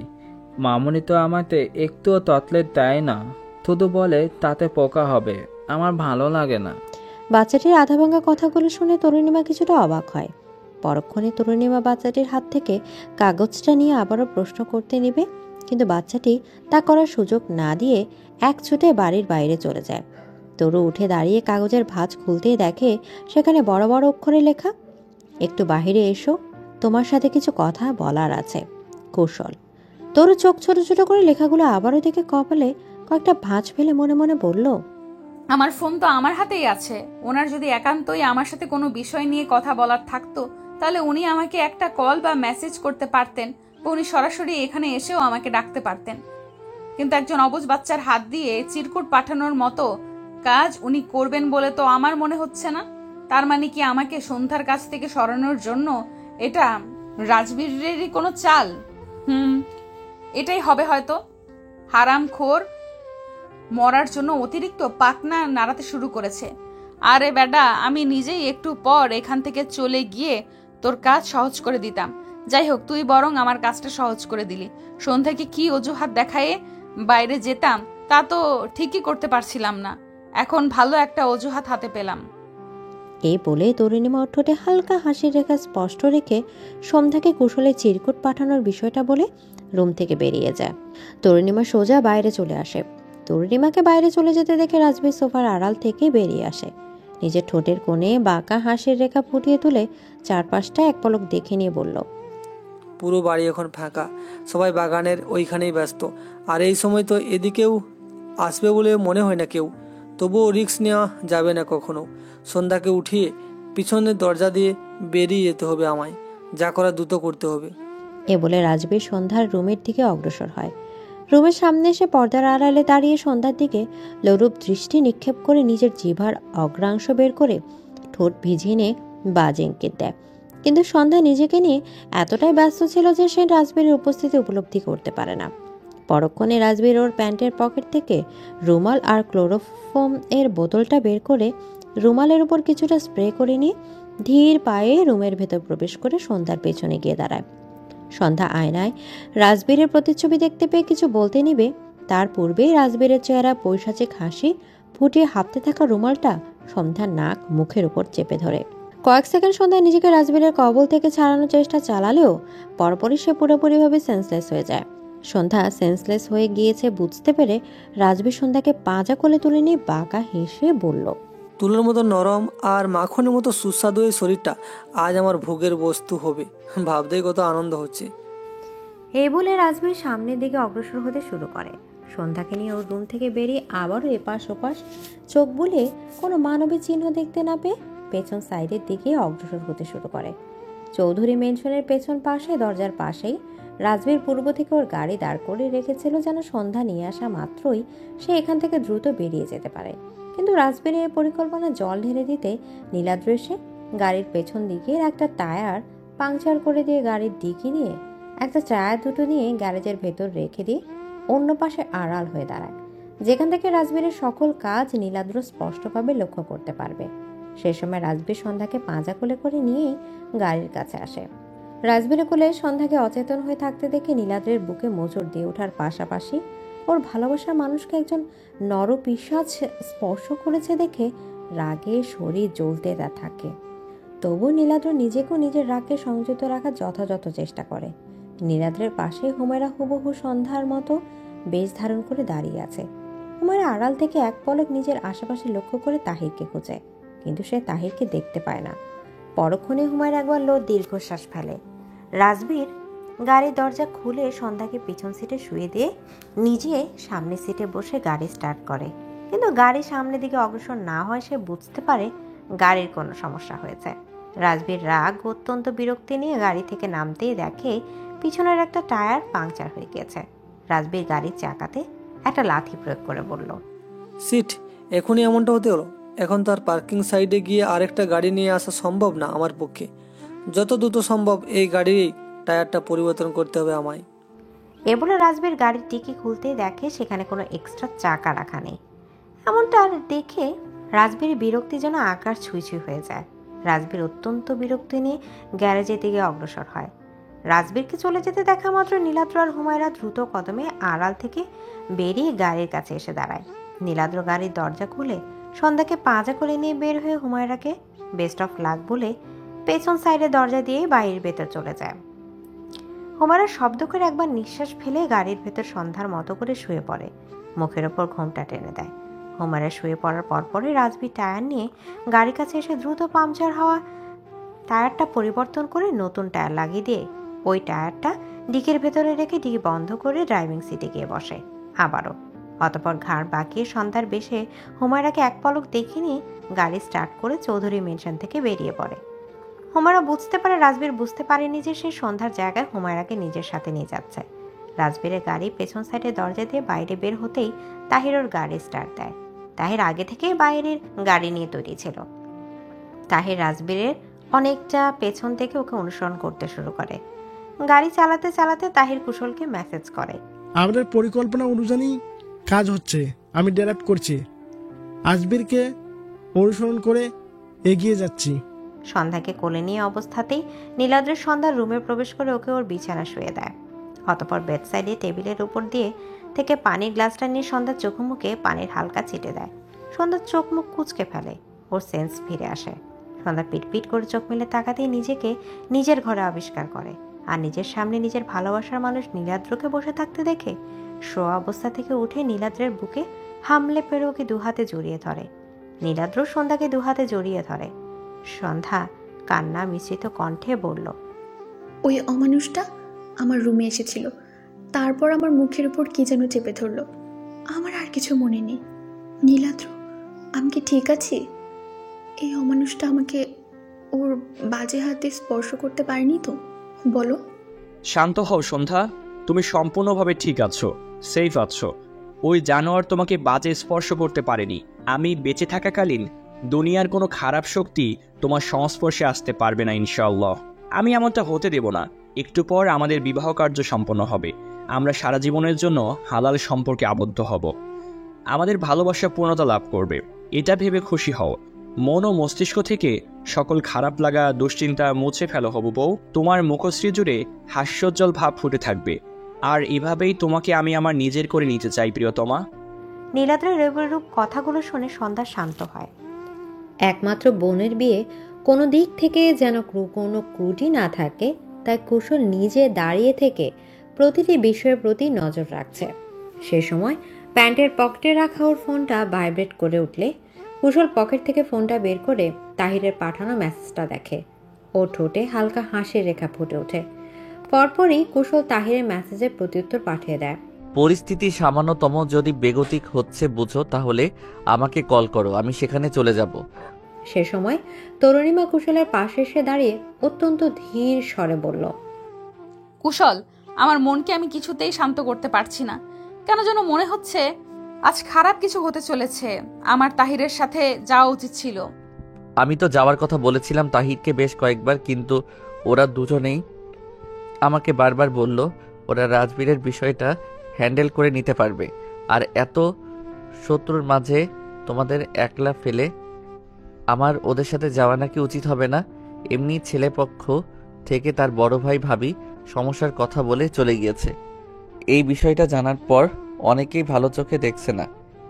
Speaker 12: মামুনি তো আমাকে একটুও চকলেট দেয় না, শুধু বলে তাতে পোকা হবে, আমার ভালো লাগে না।
Speaker 4: বাচ্চাটির আধা ভাঙা কথাগুলো শুনে তরুণীমা কিছুটা অবাক হয়। পরক্ষণে তরুণীমা বাচ্চাটির হাত থেকে কাগজটা নিয়ে আবারও প্রশ্ন করতে নিবে, কিন্তু বাচ্চাটি তা করার সুযোগ না দিয়ে এক ছুটে বাড়ির বাইরে চলে যায়। তরু উঠে দাঁড়িয়ে কাগজের ভাঁজ খুলতেই দেখে সেখানে বড় বড় অক্ষরে লেখা, একটু বাহিরে এসো, তোমার সাথে কিছু কথা বলার আছে, কৌশল। তরু চোখ ছোট ছোট করে লেখাগুলো আবারও দেখে কপালে কয়েকটা ভাঁজ ফেলে মনে মনে বলল,
Speaker 7: আমার ফোন তো আমার হাতেই আছে। ওনার যদি একান্তই আমার সাথে কোনো বিষয় নিয়ে কথা বলার থাকতো, তাহলে উনি আমাকে একটা কল বা মেসেজ করতে পারতেন, বা উনি সরাসরি এখানে এসেও আমাকে ডাকতে পারতেন। কিন্তু একজন অবুঝ বাচ্চার হাত দিয়ে চিরকুট পাঠানোর মতো কাজ উনি করবেন বলে তো আমার মনে হচ্ছে না। তার মানে কি আমাকে সন্ধ্যার কাছ থেকে সরানোর জন্য এটা রাজবীরেরই কোনো চাল? এটাই হবে হয়তো। হারামখোর মরার জন্য অতিরিক্ত পাকনা নাড়াতে শুরু করেছে। আরে বেডা, আমি নিজেই একটু পর এখান থেকে চলে গিয়ে তোর কাজ সহজ করে দিতাম। যাই হোক, তুই বরং আমার কাজটা সহজ করে দিলি। সন্ধ্যাকে কি অজুহাত দেখায়ে বাইরে যেতাম তা তো ঠিকই করতে পারছিলাম না, এখন ভালো একটা অজুহাত হাতে পেলাম।
Speaker 4: এই বলে তরুণীমা ঠোঁটে হালকা হাসির রেখা স্পষ্ট রেখে সন্ধ্যাকে কুশলে চিরকুট পাঠানোর বিষয়টা বলে রুম থেকে বেরিয়ে যায়। তরুণীমা সোজা বাইরে চলে আসে। তরুণীমাকে বাইরে চলে যেতে দেখে রাজবীর সোফার আড়াল থেকে বেরিয়ে আসে। নিজের ঠোঁটের কোণে বাঁকা হাসির রেখা ফুটিয়ে তুলে চারপাশটা এক পলক দেখে নিয়ে বলল,
Speaker 9: পুরো বাড়ি এখন ফাঁকা, সবাই বাগানের ওইখানেই ব্যস্ত। আর এই সময় তো এদিকেও আসবে বলে মনে হয় না কেউ, তবুও রিস্ক নেওয়া যাবে না কখনো। সন্ধ্যাকে উঠিয়ে পিছনের দরজা দিয়ে বেরিয়ে যেতে হবে আমায়, যা করা দ্রুত করতে হবে।
Speaker 4: এ বলে রাজবীর সন্ধ্যার রুমের দিকে অগ্রসর হয়। রুমের সামনে এসে পর্দার আড়ালে দাঁড়িয়ে সন্ধ্যার দিকে লোরূপ দৃষ্টি নিক্ষেপ করে নিজের জিভার অগ্রাংশ বের করে ঠোঁট ভিজিয়ে নিয়ে বাজে ইঙ্গিত দেয়। কিন্তু সন্ধ্যা নিজেকে নিয়ে এতটাই ব্যস্ত ছিল যে সে রাজবীরের উপস্থিতি উপলব্ধি করতে পারে না। পরক্ষণে রাজবীর ওর প্যান্টের পকেট থেকে রুমাল আর ক্লোরোফর্ম এর বোতলটা বের করে রুমালের উপর কিছুটা স্প্রে করে নিয়ে ধীর পায়ে রুমের ভেতর প্রবেশ করে সন্ধ্যার পেছনে গিয়ে দাঁড়ায়। সন্ধ্যা আয়নায় রাজবীরের প্রতিচ্ছবি দেখতে পেয়ে কিছু বলতে নিবে, তার পূর্বেই রাজবীরের চেহারা পৈশাচিক হাসি ফুটিয়ে হাঁপতে থাকা রুমালটা সন্ধ্যার নাক মুখের উপর চেপে ধরে। কয়েক সেকেন্ড সন্ধ্যা নিজেকে রাজবীরের কবল থেকে ছাড়ানোর চেষ্টা চালালেও পরপরই সে পুরোপুরিভাবে সেন্সলেস হয়ে যায়। সন্ধ্যা সেন্সলেস হয়ে গিয়েছে বুঝতে পেরে রাজবীর সন্ধ্যাকে পাঁজা কোলে তুলে নিয়ে বাঁকা হেসে বলল,
Speaker 9: তুলোর মতো নরম আর মাখনের মতো সুস্বাদু এই শরীরটা আজ আমার ভোগের বস্তু হবে, ভাবতেই কত আনন্দ হচ্ছে।
Speaker 4: এই বলে রাজবীর সামনের দিকে অগ্রসর হতে শুরু করে। সন্ধ্যাকে নিয়ে ওর রুম থেকে বেরিয়ে আবারও এপাশ ওপাশ চোখ বুলে কোনো মানবী চিহ্ন দেখতে না পেয়ে পেছন সাইডের দিকে অগ্রসর হতে শুরু করে। চৌধুরী মেনশনের পেছন পাশে দরজার পাশেই রাজবীর পূর্ব থেকে ওর গাড়ি দাঁড় করে রেখেছিল, যেন সন্ধ্যা নিয়ে আসা মাত্রই সে এখান থেকে দ্রুত বেরিয়ে যেতে পারে। কিন্তু রাজবীরের এই পরিকল্পনা জল ঢেলে দিতে নীলাদ্র এসে গাড়ির পেছন দিকের একটা টায়ার পাংচার করে দিয়ে গাড়ির ডিকি নিয়ে একটা টায়ার দুটো নিয়ে গ্যারেজের ভেতর রেখে দিয়ে অন্য পাশে আড়াল হয়ে দাঁড়ায়, যেখান থেকে রাজবীরের সকল কাজ নীলাদ্র স্পষ্টভাবে লক্ষ্য করতে পারবে। সে সময় রাজবীর সন্ধ্যাকে পাঁজা কোলে করে নিয়েই গাড়ির কাছে আসে। রাজবীরের কোলে সন্ধ্যাকে অচেতন হয়ে থাকতে দেখে নীলাদ্রের বুকে মোচড় দিয়ে ওঠার পাশাপাশি ওর ভালোবাসার মানুষকে একজন নরপিশাচ স্পর্শ করেছে দেখে রাগে শরীর জ্বলতে থাকে। তবু নীলাদ্র নিজেকেও নিজের রাগকে সংযত রাখার যথাযথ চেষ্টা করে। নীলাদ্রের পাশে হুমায়রা হুবহু সন্ধ্যার মতো বেশ ধারণ করে দাঁড়িয়ে আছে। হুমায়রা আড়াল থেকে এক পলক নিজের আশেপাশে লক্ষ্য করে তাহিরকে খোঁজে, কিন্তু সে তাহিরকে দেখতে পায় না। পরক্ষণে হুমায়রা একবার দীর্ঘশ্বাস ফেলে। রাজবীর গাড়ির দরজা খুলে সন্ধ্যাকে পিছন সিটে শুয়ে দিয়ে নিজে সামনের সিটে বসে গাড়ি স্টার্ট করে, কিন্তু গাড়ি সামনের দিকে অগ্রসর না হয় সে বুঝতে পারে গাড়ির কোনো সমস্যা হয়েছে। রাজবীর রাগ অত্যন্ত বিরক্তি নিয়ে গাড়ি থেকে নামতেই দেখে পিছনের একটা টায়ার পাংচার হয়ে গিয়েছে। রাজবীর গাড়ির চাকাতে একটা লাথি প্রয়োগ করে বলল,
Speaker 9: সিট, এখনই এমনটা হতে হলো? এখন তো আর পার্কিং সাইডে গিয়ে আরেকটা গাড়ি নিয়ে আসা সম্ভব না আমার পক্ষে। যত দ্রুত সম্ভব এই গাড়ির টায়ারটা পরিবর্তন করতে হবে আমায়।
Speaker 4: এ বলে রাজবীর গাড়ির ডিকি খুলতেই দেখে সেখানে কোনো এক্সট্রা চাকা রাখা নেই। এমনটা আর দেখে রাজবীর বিরক্তি যেন আকাশ ছুঁই ছুঁই হয়ে যায়। রাজবীর অত্যন্ত বিরক্তি নিয়ে গ্যারেজের দিকে অগ্রসর হয়। রাজবীরকে চলে যেতে দেখা মাত্র নীলাদ্র আর হুমায়রা দ্রুত কদমে আড়াল থেকে বেরিয়ে গাড়ির কাছে এসে দাঁড়ায়। নীলাদ্র গাড়ির দরজা খুলে সন্ধ্যাকে পাঁজা করে নিয়ে বের হয়ে হুমায়রাকে বেস্ট অফ লাক বলে পেছন সাইডে দরজা দিয়ে বাড়ির ভেতর চলে যায়। হুমায়রা শব্দ করে একবার নিঃশ্বাস ফেলে গাড়ির ভেতর সন্ধ্যার মতো করে শুয়ে পড়ে, মুখের ওপর ঘোমটা টেনে দেয়। হুমায়রা শুয়ে পড়ার পরপরই রাজবীর টায়ার নিয়ে গাড়ির কাছে এসে দ্রুত পাংচার হওয়া টায়ারটা পরিবর্তন করে নতুন টায়ার লাগিয়ে দিয়ে ওই টায়ারটা ডিকির ভেতরে রেখে ডিকি বন্ধ করে ড্রাইভিং সিটে গিয়ে বসে আবারও। অতপর ঘাড় বাঁকিয়ে সন্ধ্যার বেশে হুমায়রাকে এক পলক দেখে নিয়ে গাড়ি স্টার্ট করে চৌধুরী মেনশন থেকে বেরিয়ে পড়ে। হুমায়রা বুঝতে পারে রাজবীর বুঝতে পারেনি যে সে সন্ধ্যার জায়গায় হুমায়রাকে নিজের সাথে নিয়ে যাচ্ছে। রাজবীরের গাড়ি পেছন সাইডে দরজা দিয়ে বাইরে বের হতেই তাহির ওর গাড়ি স্টার্ট দেয়। তাহির আগে থেকেই বাইরের গাড়ি নিয়ে তৈরি ছিল। তাহির রাজবীরের অনেকটা পেছন থেকে ওকে অনুসরণ করতে শুরু করে। গাড়ি চালাতে চালাতে তাহির কুশলকে মেসেজ করে,
Speaker 3: আমাদের পরিকল্পনা অনুযায়ী কাজ হচ্ছে, আমি ড্রাইভ করছি, আজবীরকে অনুসরণ করে এগিয়ে যাচ্ছি।
Speaker 4: সন্ধ্যাকে কোলে নিয়ে অবস্থাতেই নীলাদ্রের সন্ধ্যার রুমে প্রবেশ করে ওকে ওর বিছানা শুয়ে দেয়। অতপর বেডসাইডে টেবিলের উপর দিয়ে থেকে পানির গ্লাসটা নিয়ে সন্ধ্যার চোখ মুখে পানির হালকা ছিটে দেয়। সন্ধ্যার চোখ মুখ কুচকে ফেলে, ওর সেন্স ফিরে আসে। সন্ধ্যা পিটপিট করে চোখ মেলে তাকাতেই নিজেকে নিজের ঘরে আবিষ্কার করে আর নিজের সামনে নিজের ভালোবাসার মানুষ নীলাদ্রকে বসে থাকতে দেখে শোয়া অবস্থা থেকে উঠে নীলাদ্রের বুকে হামলে পেরে ওকে দুহাতে জড়িয়ে ধরে। নীলাদ্র সন্ধ্যাকে দুহাতে জড়িয়ে ধরে। সন্ধ্যা কান্না মিশ্রিত কণ্ঠে বলল,
Speaker 6: ওই অমানুষটা আমার রুমে এসেছিল, তারপর আমার মুখের উপর কি যেন চেপে ধরলো। আমার আর কিছু মনে নেই। নীলাদ্র, আমি কি ঠিক আছি? এই অমানুষটা আমাকে ওর বাজে হাতে স্পর্শ করতে পারেনি তো? বলো।
Speaker 11: শান্ত হও সন্ধ্যা, তুমি সম্পূর্ণভাবে ঠিক আছো, সেফ আছো। ওই জানোয়ার তোমাকে বাজে স্পর্শ করতে পারেনি। আমি বেঁচে থাকাকালীন দুনিয়ার কোনো খারাপ শক্তি তোমার সংস্পর্শে আসতে পারবে না ইনশাআল্লাহ। আমি এমনটা হতে দেব না। একটু পর আমাদের বিবাহ কার্য সম্পন্ন হবে। আমরা সারা জীবনের জন্য হালাল সম্পর্কে আবদ্ধ হব। আমাদের ভালোবাসা পূর্ণতা লাভ করবে, এটা ভেবে খুশি হও। মন ও মস্তিষ্ক থেকে সকল খারাপ লাগা দুশ্চিন্তা মুছে ফেলো হবু বউ। তোমার মুখশ্রী জুড়ে হাস্যোজ্জ্বল ভাব ফুটে থাকবে। আর এভাবেই তোমাকে আমি আমার নিজের করে নিতে চাই প্রিয়তমা।
Speaker 4: নীলাদ্রের রূপ কথাগুলো শুনে সন্ধ্যা শান্ত হয়। একমাত্র বোনের বিয়ে কোনো দিক থেকে যেন কোনো ত্রুটি না থাকে, তাই কুশল নিজে দাঁড়িয়ে থেকে প্রতিটি বিষয়ের প্রতি নজর রাখছে। সে সময় প্যান্টের পকেটে রাখা ওর ফোনটা ভাইব্রেট করে উঠলে কুশল পকেট থেকে ফোনটা বের করে তাহিরের পাঠানো মেসেজটা দেখে। ওর ঠোঁটে হালকা হাসির রেখা ফুটে ওঠে। পরপরই কুশল তাহিরের মেসেজের প্রত্যুত্তর পাঠিয়ে দেয়,
Speaker 1: পরিস্থিতি সামান্যতম যদি বেগতিক হচ্ছে বুঝো তাহলে আমাকে কল করো, আমি সেখানে চলে যাব।
Speaker 4: সে সময় তরুণীমা কুশলের পাশে এসে দাঁড়িয়ে অত্যন্ত ধীর স্বরে বলল,
Speaker 7: কুশল, আমার মনকে আমি কিছুতেই শান্ত করতে পারছি না। কেন যেন মনে হচ্ছে আজ খারাপ কিছু হতে চলেছে। আমার তাহিরের সাথে যাওয়া উচিত ছিল।
Speaker 1: আমি তো যাওয়ার কথা বলেছিলাম তাহিরকে বেশ কয়েকবার, কিন্তু ওরা দুজনেই আমাকে বারবার বলল ওরা রাজবীরের বিষয়টা হ্যান্ডেল করে নিতে পারবে। আর এত শত্রুর মাঝে তোমাদের একলা ফেলে আমার ওদের সাথে যাওয়া নাকি উচিত হবে না। এমনি ছেলেপক্ষ থেকে তার বড় ভাই ভাবি সমস্যার কথা বলে চলে গিয়েছে। এই বিষয়টা জানার পর অনেকেই ভালো চোখে দেখছে না।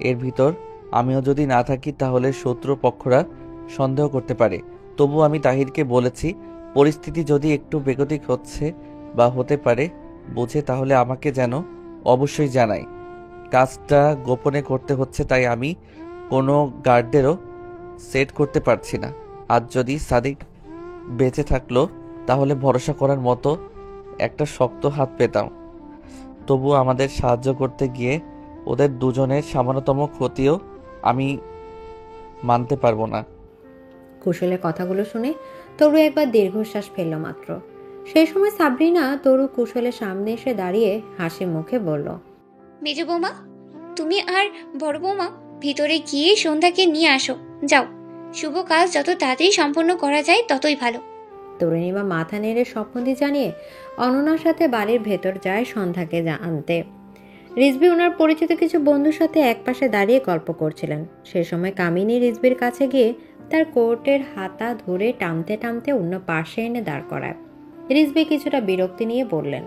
Speaker 1: এর ভিতর আমিও যদি না থাকি তাহলে শত্রু পক্ষরা সন্দেহ করতে পারে। তবু আমি তাহিরকে বলেছি পরিস্থিতি যদি একটু বেগতিক হচ্ছে বা হতে পারে বুঝে তাহলে আমাকে যেন অবশ্যই জানায়। কাজটা গোপনে করতে হচ্ছে, তাই আমি কোনো গার্ডদেরও সেট করতে পারছি না। আজ যদি সাদিক বেঁচে থাকলো তাহলে ভরসা করার মতো একটা শক্ত হাত পেতাম। তবু আমাদের সাহায্য করতে গিয়ে ওদের দুজনের সামান্যতম ক্ষতিও আমি মানতে পারবো না।
Speaker 4: কুশলের কথাগুলো শুনে তরু একবার দীর্ঘশ্বাস ফেলল মাত্র। সেই সময় সাবরিনা তরু কুশলের সামনে এসে দাঁড়িয়ে হাসি মুখে বলল,
Speaker 13: মেজ বৌমা, তুমি আর বড় বৌমা ভিতরে গিয়ে সন্ধ্যাকে নিয়ে আসো। যাও, শুভ কাজ যত তাড়াতাড়ি সম্পন্ন করা যায় ততই ভালো।
Speaker 4: তরুণীমা মাথা নেড়ে সম্মতি জানিয়ে অনন্যার সাথে বাড়ির ভেতর যায় সন্ধ্যাকে আনতে। রিজভি ওনার পরিচিত কিছু বন্ধুর সাথে একপাশে দাঁড়িয়ে গল্প করছিলেন। সে সময় কামিনী রিজভির কাছে গিয়ে তার কোটের হাতা ধরে টানতে টানতে অন্য পাশে এনে দাঁড় করায়। রিজভি কিছুটা বিরক্তি নিয়ে বললেন,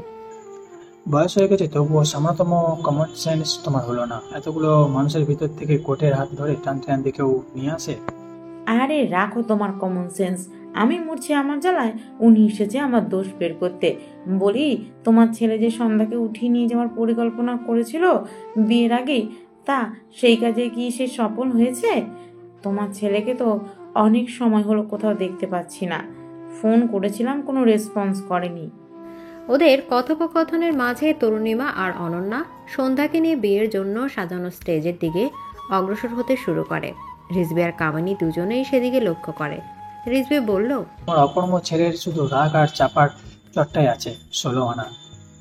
Speaker 10: বয়স হয়ে গেছে তবুও সামান্যতম কমন সেন্স তোমার হলো না? এতগুলো মানুষের ভিতর থেকে কোটের হাত ধরে টানতে টানতে কেউ নিয়ে আসে?
Speaker 8: আরে রাখো তোমার কমন সেন্স। আমি মরছি আমার জ্বালায়, উনি এসেছে আমার দোষ বের করতে। বলি, তোমার ছেলে যে সন্ধ্যাকে উঠিয়ে নিয়ে যাওয়ার পরিকল্পনা করেছিল বিয়ের আগেই, তা সেই কাজে কি সে সফল হয়েছে? তোমার ছেলেকে তো অনেক সময় হলো কোথাও দেখতে পাচ্ছি না। ফোন করেছিলাম, কোনো রেসপন্স করেনি।
Speaker 4: ওদের কথোপকথনের মাঝে তরুণীমা আর অনন্যা সন্ধ্যাকে নিয়ে বিয়ের জন্য সাজানো স্টেজের দিকে অগ্রসর হতে শুরু করে। রিজভি আর কামিনী দুজনেই সেদিকে লক্ষ্য করে। রিজভি বলল,
Speaker 10: তোমার অকর্ম ছেলের শুধু রাগ আর চাপার চট্টাই আছে 16 আনা।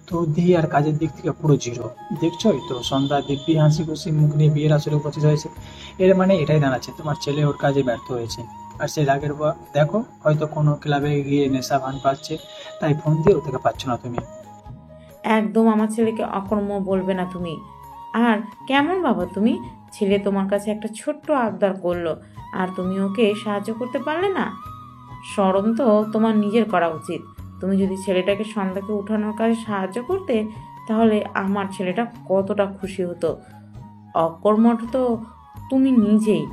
Speaker 10: বুদ্ধি আর কাজের দিক থেকে পুরো জিরো। দেখছোই তো, সন্ধ্যা দিব্যি হাসি খুশি মুখ নিয়ে বিয়ের আসরে উপস্থিত হয়েছে। এর মানে এটাই দাঁড়াচ্ছে তোমার ছেলে ওর কাজে ব্যর্থ হয়েছে। আর সেই রাগের দেখো, হয়তো কোনো ক্লাবে গিয়ে নেশা ভান পাচ্ছে, তাই ফোন দিয়ে ও থেকে পাচ্ছ না তুমি।
Speaker 8: একদম আমার ছেলেকে অকর্ম বলবে না তুমি। আর কেমন বাবা তুমি? ছেলে তোমার কাছে একটা ছোট্ট আবদার করলো আর তুমি ওকে সাহায্য করতে পারলে না? শরম তো তোমার নিজের করা উচিত। তুমি যদি ছেলেটাকে সন্ধ্যাকে উঠানোর কাজে সাহায্য করতে, তাহলে আমার ছেলেটা কতটা খুশি হতো। অকর্মঠ তো তুমি নিজেই।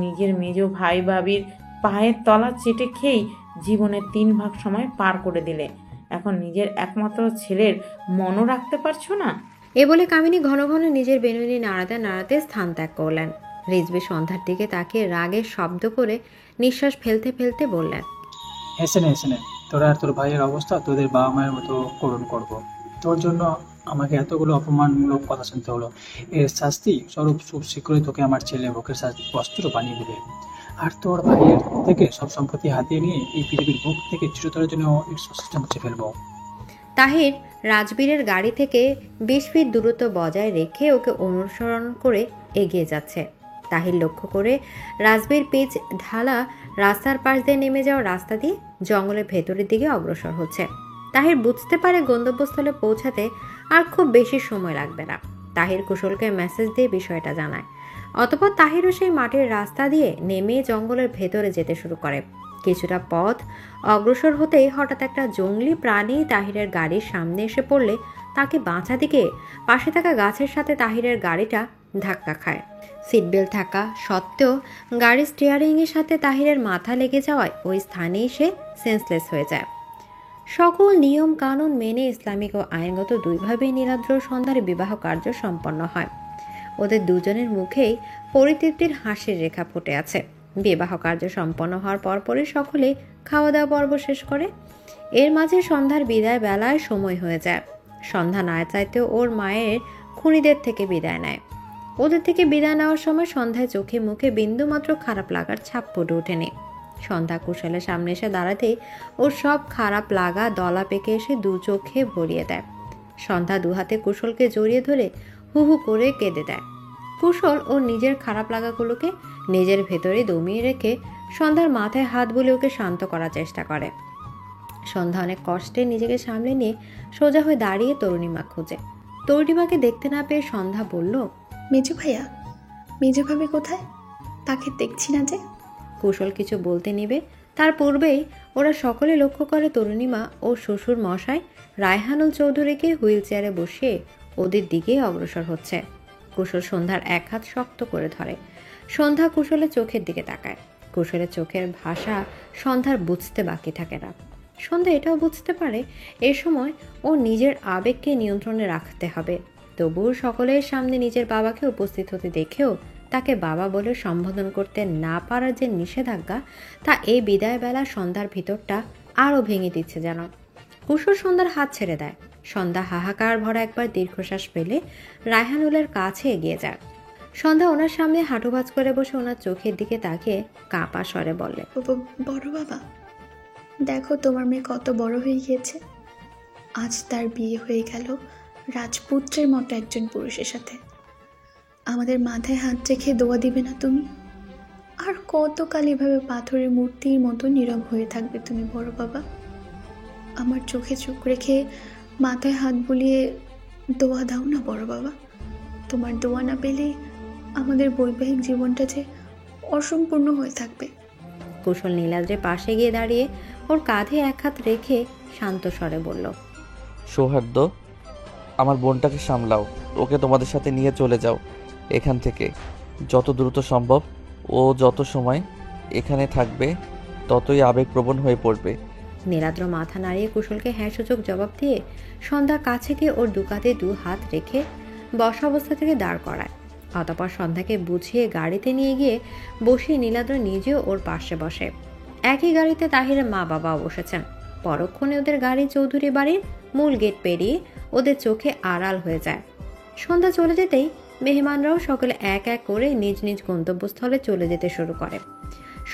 Speaker 8: নিজের মেজ ভাই ভাবির পায়ের তলা চেটে খেয়েই জীবনের 3 ভাগ সময় পার করে দিলে। এখন নিজের একমাত্র ছেলের মনও রাখতে পারছো না।
Speaker 4: এ বলে কামিনী ঘন ঘন নিজের বেনুনি নাড়াতে নাড়াতে স্থান ত্যাগ করলেন। রিজভি সন্ধ্যার দিকে তাকিয়ে রাগের শব্দ করে নিঃশ্বাস ফেলতে ফেলতে বললেন,
Speaker 10: হেসে নে, তোরা আর তোর ভাইয়ের অবস্থা তোদের বাবা মায়ের মতো করুণ করবো। তোর জন্য আমাকে এতগুলো অপমানমূলক কথা শুনতে হলো। এর শাস্তি স্বরূপ খুব শীঘ্রই তোকে আমার ছেলে বুকের বস্ত্র বানিয়ে দেবে। আর তোর ভাইয়ের থেকে সব সম্পত্তি হাতিয়ে নিয়ে এই পৃথিবীর বুক থেকে চিরতরের জন্য এর সৃষ্টি মুছে ফেলবো।
Speaker 4: তাহির রাজবীরের গাড়ি থেকে 20 ফিট দূরত্ব বজায় রেখে ওকে অনুসরণ করে এগিয়ে যাচ্ছে। তাহির লক্ষ্য করে রাজবীর পিচ ঢালা রাস্তার পাশ দিয়ে নেমে যাওয়া রাস্তা দিয়ে জঙ্গলের ভেতরের দিকে অগ্রসর হচ্ছে। তাহির বুঝতে পারে গন্তব্যস্থলে পৌঁছাতে আর খুব বেশি সময় লাগবে না। তাহির কুশলকে মেসেজ দিয়ে বিষয়টা জানায়। অতঃপর তাহিরও সেই মাটির রাস্তা দিয়ে নেমে জঙ্গলের ভেতরে যেতে শুরু করে। কিছুটা পথ অগ্রসর হতেই হঠাৎ একটা জংলি প্রাণী তাহিরের গাড়ির সামনে এসে পড়লে তাকে বাঁচাতে গিয়ে পাশে থাকা গাছের সাথে তাহিরের গাড়িটা ধাক্কা খায়। সিটবেল্ট থাকা সত্ত্বেও গাড়ির স্টিয়ারিংয়ের সাথে তাহিরের মাথা লেগে যাওয়ায় ওই স্থানেই সে সেন্সলেস হয়ে যায়। সকল নিয়ম কানুন মেনে ইসলামিক ও আইনগত দুইভাবেই নীলাদ্র সন্ধ্যার বিবাহ কার্য সম্পন্ন হয়। ওদের দুজনের মুখেই পরিতৃপ্তির হাসির রেখা ফুটে আছে। বিবাহ কার্য সম্পন্ন হওয়ার পরপরই সকলে খাওয়া দাওয়া পর্ব শেষ করে। এর মাঝে সন্ধ্যার বিদায় বেলায় সময় হয়ে যায়। সন্ধ্যা না চাইতেও ওর মায়ের খুনিদের থেকে বিদায় নেয়। ওদের থেকে বিদায় নেওয়ার সময় সন্ধ্যায় চোখে মুখে বিন্দুমাত্র খারাপ লাগার ছাপ ফুটে ওঠেনি। সন্ধ্যা কুশলের সামনে এসে দাঁড়াতেই ওর সব খারাপ লাগা দলা পেকে এসে 2 চোখে ভরিয়ে দেয়। সন্ধ্যা 2 হাতে কুশলকে জড়িয়ে ধরে হু হু করে কেঁদে দেয়। কুশল ওর নিজের খারাপ লাগাগুলোকে নিজের ভেতরে দমিয়ে রেখে সন্ধ্যার মাথায় হাত বুলে ওকে শান্ত করার চেষ্টা করে। সন্ধ্যা অনেক কষ্টে নিজেকে সামলে নিয়ে সোজা হয়ে দাঁড়িয়ে তরুণীমা খোঁজে। তরুণীমাকে দেখতে না পেয়ে সন্ধ্যা বলল,
Speaker 6: মেজু ভাইয়া, মেজু ভাবি কোথায়? তাকে দেখছি না যে।
Speaker 4: কুশল কিছু বলতে নিবে তার পূর্বেই ওরা সকলে লক্ষ্য করে তরুণীমা ও শ্বশুর মশাই রায়হানুল চৌধুরীকে হুইল চেয়ারে বসিয়ে ওদের দিকে অগ্রসর হচ্ছে। কুশল সন্ধ্যার এক হাত শক্ত করে ধরে। সন্ধ্যা কুশলের চোখের দিকে তাকায়। কুশলের চোখের ভাষা সন্ধ্যার বুঝতে বাকি থাকে না। সন্ধ্যা এটাও বুঝতে পারে এ সময় ও নিজের আবেগকে নিয়ন্ত্রণে রাখতে হবে। তবুও সকলের সামনে নিজের বাবাকে উপস্থিত হতে দেখেও তাকে বাবা বলে সম্বোধন করতে না পারার যে নিষেধাজ্ঞা, তা এই বিদায় বেলা সন্ধ্যার ভিতরটা আরও ভেঙে দিচ্ছে যেন। কুশল সন্ধ্যার হাত ছেড়ে দেয়। সন্ধ্যা হাহাকার ভরা একবার দীর্ঘশ্বাস ফেলে রায়হানুলের কাছে এগিয়ে যায়। সন্ধ্যা ওনার সামনে হাঁটু ভাঁজ করে বসে ওনার চোখের দিকে তাকিয়ে কাঁপা স্বরে বলে,
Speaker 6: বড় বাবা, দেখো তোমার মেয়ে কত বড় হয়ে গিয়েছে। আজ তার বিয়ে হয়ে গেল রাজপুত্রের মতো একজন পুরুষের সাথে। আমাদের মাথায় হাত রেখে দোয়া দিবে না তুমি? আর কতকাল এভাবে পাথরের মূর্তির মতো নীরব হয়ে থাকবে তুমি বড় বাবা? আমার চোখে চোখ রেখে মাথায় হাত বুলিয়ে দোয়া দাও না বড় বাবা। তোমার দোয়া না পেলে আমাদের বৈবাহিক জীবনটা যে অসম্পূর্ণ হয়ে থাকবে।
Speaker 4: কুশল নীলাদ্রের পাশে গিয়ে দাঁড়িয়ে ওর কাঁধে এক হাত রেখে শান্ত স্বরে বলল,
Speaker 1: সৌহার্দ্য, আমার বোনটাকে সামলাও, ওকে তোমাদের সাথে নিয়ে চলে যাও এখান থেকে যত দ্রুত সম্ভব। ও যত সময় এখানে থাকবে ততই আবেগপ্রবণ হয়ে পড়বে।
Speaker 4: নীলাদ্র মাথা নাড়িয়ে কুশলকে হ্যাঁ সূচক জবাব দিয়ে সন্ধ্যার কাছে গিয়ে ওর কাঁধে 2 হাত রেখে বসা অবস্থা থেকে দাঁড় করায়। অতঃপর সন্ধ্যাকে বুঝিয়ে গাড়িতে নিয়ে গিয়ে বসিয়ে নীলাদ্র নিজেও ওর পাশে বসে। একই গাড়িতে তাহিরের মা বাবাও বসেছেন। পরক্ষণে ওদের গাড়ি চৌধুরী বাড়ির মূল গেট পেরিয়ে ওদের চোখে আড়াল হয়ে যায়। সন্ধ্যা চলে যেতেই মেহমানরাও সকলে এক এক করে নিজ নিজ গন্তব্যস্থলে চলে যেতে শুরু করে।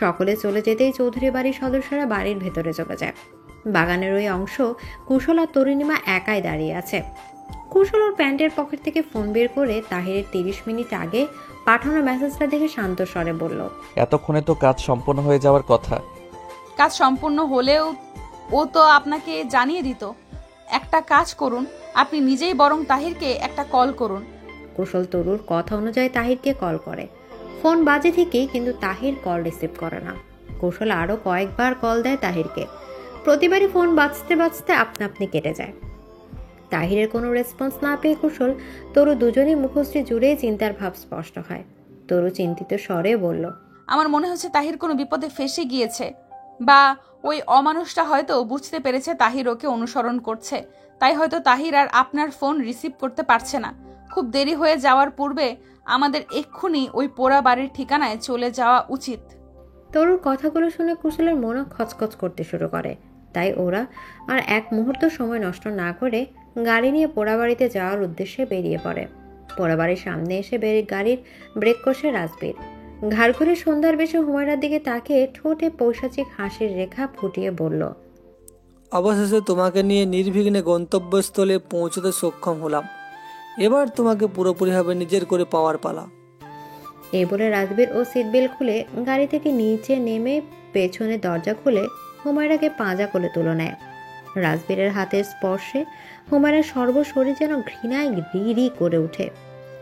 Speaker 4: সকলে চলে যেতেই চৌধুরী বাড়ির সদস্যরা বাড়ির ভেতরে চলে যায়। বাগানের ওই অংশ কুশল আর তরুণীমা একাই দাঁড়িয়ে আছে। কুশল ওর প্যান্টের পকেট থেকে ফোন বের করে তাহিরের 30 মিনিট আগে পাঠানো মেসেজটা দেখে শান্ত স্বরে বলল,
Speaker 1: এতক্ষণে তো কাজ সম্পন্ন হয়ে যাওয়ার কথা।
Speaker 7: কাজ সম্পূর্ণ হলেও ও তো আপনাকে জানিয়ে দিত। একটা কাজ করুন, আপনি নিজেই বরং তাহিরকে একটা কল করুন।
Speaker 4: কুশল তরুর কথা অনুযায়ী তাহিরকে কল করে। ফোন বাজে ঠিকই, কিন্তু তাহির কল রিসিভ করে না। কুশল আরও কয়েকবার কল দেয় তাহিরকে। প্রতিবারই ফোন বাজতে বাজতে আপনা আপনি কেটে যায়। তাহিরের কোনো রেসপন্স না পেয়ে কুশল তরু দুজনেই মুখশ্রী জুড়েই চিন্তার ভাব স্পষ্ট হয়। তরু চিন্তিত স্বরে বলল,
Speaker 7: আমার মনে হচ্ছে তাহির কোনো বিপদে ফেঁসে গিয়েছে, বা ওই অমানুষটা হয়তো বুঝতে পেরেছে তাহির ওকে অনুসরণ করছে, তাই হয়তো তাহির আর আপনার ফোন রিসিভ করতে পারছে না। খুব দেরি হয়ে যাওয়ার পূর্বে আমাদের এক্ষুনি ওই পোড়া বাড়ির ঠিকানায় চলে যাওয়া উচিত।
Speaker 4: তরুর কথাগুলো শুনে কুশলের মনও খচখচ করতে শুরু করে। তাই ওরা আর এক মুহূর্ত সময় নষ্ট না করে গাড়ি নিয়ে পোড়াবাড়িতে যাওয়ার উদ্দেশ্যে বেরিয়ে পড়ে। পোড়াবাড়ির সামনে এসে গাড়ির ব্রেক কষে রাজবীর ঘাড় ঘুরে সন্ধ্যার বেশে হুমায়রার দিকে তাকিয়ে ঠোঁটে পৈশাচিক হাসির রেখা ফুটিয়ে বলল,
Speaker 9: অবশেষে তোমাকে নিয়ে নির্বিঘ্নে গন্তব্যস্থলে পৌঁছতে সক্ষম হলাম। এবার তোমাকে পুরোপুরিভাবে নিজের করে পাওয়ার পালা।
Speaker 4: এই বলে রাজবীর ও সিট বেল্ট খুলে গাড়ি থেকে নিচে নেমে পেছনে দরজা খুলে হুমায়রাকে পাঁজা কোলে তুলে নেয়। রাজবীরের হাতের স্পর্শে হুমায়রার সর্বশরীর যেন ঘৃণায় রি করে ওঠে।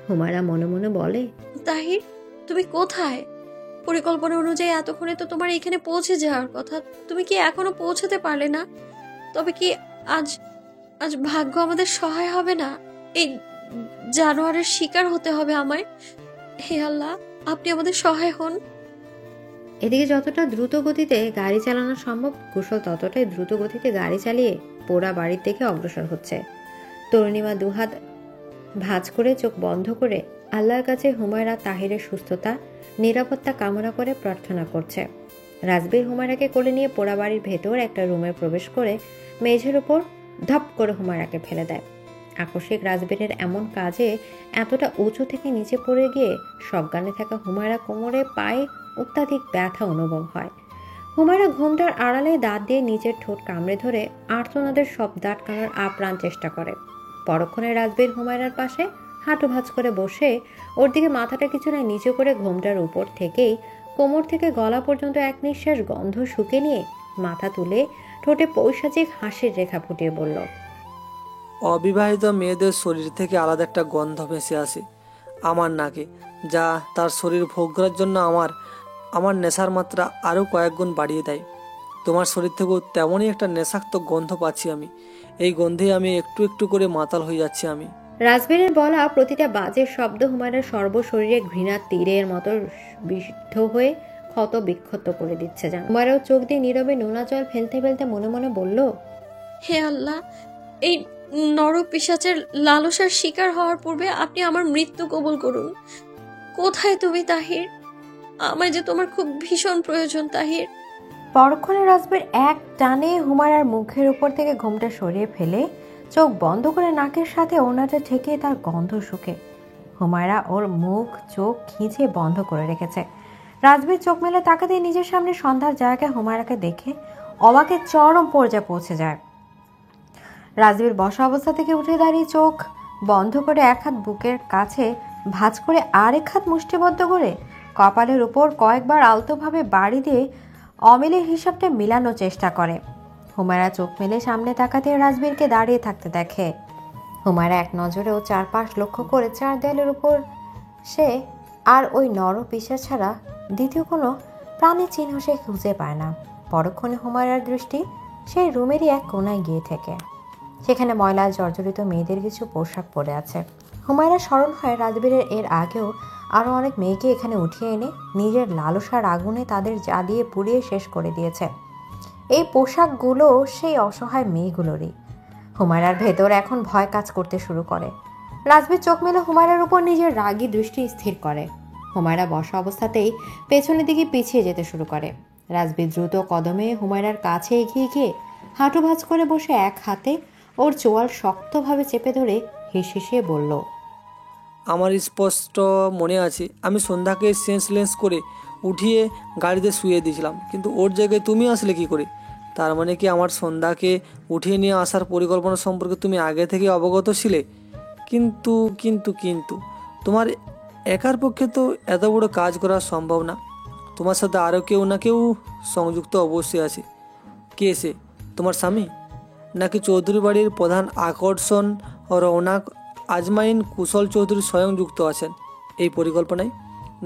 Speaker 4: হুমায়রা মনে মনে বলে,
Speaker 2: তাহির, তুমি কোথায়? পরিকল্পনা অনুযায়ী এতক্ষণে তো তোমার এখানে পৌঁছে যাওয়ার কথা, তুমি কি এখনো পৌঁছাতে পারলে না? তবে কি আজ আজ ভাগ্য আমাদের সহায় হবে না? এই জানোয়ারের শিকার হতে হবে আমায়? হে আল্লাহ, আপনি আমাদের সহায় হন।
Speaker 4: এদিকে যতটা দ্রুত গতিতে গাড়ি চালানো সম্ভব কুশল ততটাই দ্রুত গতিতে গাড়ি চালিয়ে পোড়া বাড়ির দিকে অগ্রসর হচ্ছে। তরুণীমা 2 হাত ভাঁজ করে চোখ বন্ধ করে আল্লাহর কাছে হুমায়রা তাহিরের সুস্থতা নিরাপত্তা কামনা করে প্রার্থনা করছে। রাজবীর হুমায়রাকে কোলে নিয়ে পোড়া বাড়ির ভেতর একটা রুমে প্রবেশ করে মেঝের উপর ধপ করে হুমায়রাকে ফেলে দেয়। আকস্মিক রাজবীরের এমন কাজে এতটা উঁচু থেকে নিচে পড়ে গিয়ে সজ্ঞানে থাকা হুমায়রা কোমরে পায়ে অত্যাধিক ব্যথা অনুভব হয়। হুমায়রা ঘোমটার আড়ালে দাঁত দিয়ে নিচের ঠোঁট কামড়ে ধরে আর্তনাদের শব্দ আটকানোর আপ্রাণ চেষ্টা করে। পরক্ষণে রাজবীর হুমায়রার পাশে হাঁটু ভাঁজ করে বসে ওর দিকে মাথাটা কিছুটা নিচু করে ঘোমটার উপর থেকেই কোমর থেকে গলা পর্যন্ত এক নিঃশ্বাস গন্ধ শুকে নিয়ে মাথা তুলে ঠোঁটে পৈশাচিক হাসির রেখা ফুটিয়ে বলল,
Speaker 9: অবিবাহিত মেয়েদের শরীর থেকে আলাদা একটা গন্ধ ভেসে আসে আমার নাকে, যা তার শরীর ভোগ করার জন্য আমার নেশার মাত্রা আরও কয়েক গুণ বাড়িয়ে দেয়। তোমার শরীর থেকেও তেমনই একটা নেশাক্ত গন্ধ পাচ্ছি আমি। এই গন্ধে আমি একটু একটু করে মাতাল হয়ে যাচ্ছি আমি।
Speaker 4: রাজবীরের বলা প্রতিটা বাজে শব্দ হুমায়রার সর্বশরীরে ঘৃণার তীরের মতো বিদ্ধ হয়ে ক্ষত বিক্ষত করে দিচ্ছে। যেন হুমায়রাও চোখ দিয়ে নীরবে নোনা জল ফেলতে ফেলতে মনে মনে বলল,
Speaker 2: হে আল্লাহ, এই নরপিশাচের লালসার শিকার হওয়ার পূর্বে আপনি আমার মৃত্যু কবুল করুন। কোথায় তুমি তাহির? আমায় যে তোমার খুব ভীষণ প্রয়োজন তাহির।
Speaker 4: পরক্ষণে রাজবীর এক টানে হুমায়রার মুখের উপর থেকে ঘোমটা সরিয়ে ফেলে চোখ বন্ধ করে নাকের সাথে ওড়নাটা ঠেকে তার গন্ধ শুকে। হুমায়রা ওর মুখ চোখ খিঁচে বন্ধ করে রেখেছে। রাজবীর চোখ মেলে তাকাতেই নিজের সামনে সন্ধ্যার জায়গায় হুমায়রাকে দেখে অবাকের চরম পর্যায়ে পৌঁছে যায়। রাজবীর বসা অবস্থা থেকে উঠে দাঁড়িয়ে চোখ বন্ধ করে এক হাত বুকের কাছে ভাঁজ করে আরেক হাত মুষ্টিবদ্ধ করে কপালের উপর কয়েকবার আলতোভাবে বাড়ি দিয়ে অমিলের হিসাবটা মিলানোর চেষ্টা করে। হুমায়রা চোখ মেলে সামনে তাকাতে রাজবীরকে দাঁড়িয়ে থাকতে দেখে। হুমায়রা এক নজরেও চারপাশ লক্ষ্য করে চার দেয়ালের উপর সে আর ওই নর পিসা ছাড়া দ্বিতীয় কোনো প্রাণীর চিহ্ন সে খুঁজে পায় না। পরক্ষণে হুমায়রার দৃষ্টি সেই রুমেরই এক কোনায় গিয়ে থাকে। সেখানে ময়লা জর্জরিত মেয়েদের কিছু পোশাক পরে আছে। হুমায়রা স্মরণ হয় রাজবীরের এর আগেও আরও অনেক মেয়েকে এখানে উঠিয়ে এনে নিজের লালসার আগুনে তাদের জ্বালিয়ে পুড়িয়ে শেষ করে দিয়েছে। এই পোশাকগুলো সেই অসহায় মেয়েগুলোরই। হুমায়রার ভেতর এখন ভয় কাজ করতে শুরু করে। রাজবীর চোখ মেলে হুমায়রার উপর নিজের রাগী দৃষ্টি স্থির করে। হুমায়রা বসা অবস্থাতেই পেছনের দিকে পিছিয়ে যেতে শুরু করে। রাজবীর দ্রুত কদমে হুমায়রার কাছে এগিয়ে গিয়ে হাঁটু ভাঁজ করে বসে এক হাতে ওর চোয়াল শক্তভাবে চেপে ধরে হেসে বলল,
Speaker 9: আমার স্পষ্ট মনে আছে আমি সন্ধ্যাকে সেন্সলেস করে উঠিয়ে গাড়িতে শুয়ে দিয়েছিলাম, কিন্তু ওর জায়গায় তুমি আসলে কি করে? তার মানে কি আমার সন্ধ্যাকে উঠিয়ে নিয়ে আসার পরিকল্পনা সম্পর্কে তুমি আগে থেকে অবগত ছিলে? কিন্তু কিন্তু কিন্তু তোমার একার পক্ষে তো এত বড় কাজ করা সম্ভব না। তোমার সাথে আরও কেউ না কেউ সংযুক্ত অবশ্যই আছে। কে সে? তোমার স্বামী, নাকি চৌধুরী বাড়ির প্রধান আকর্ষণ রৌনক আজমাইন কুশল চৌধুরী স্বয়ং যুক্ত আছেন এই পরিকল্পনায়,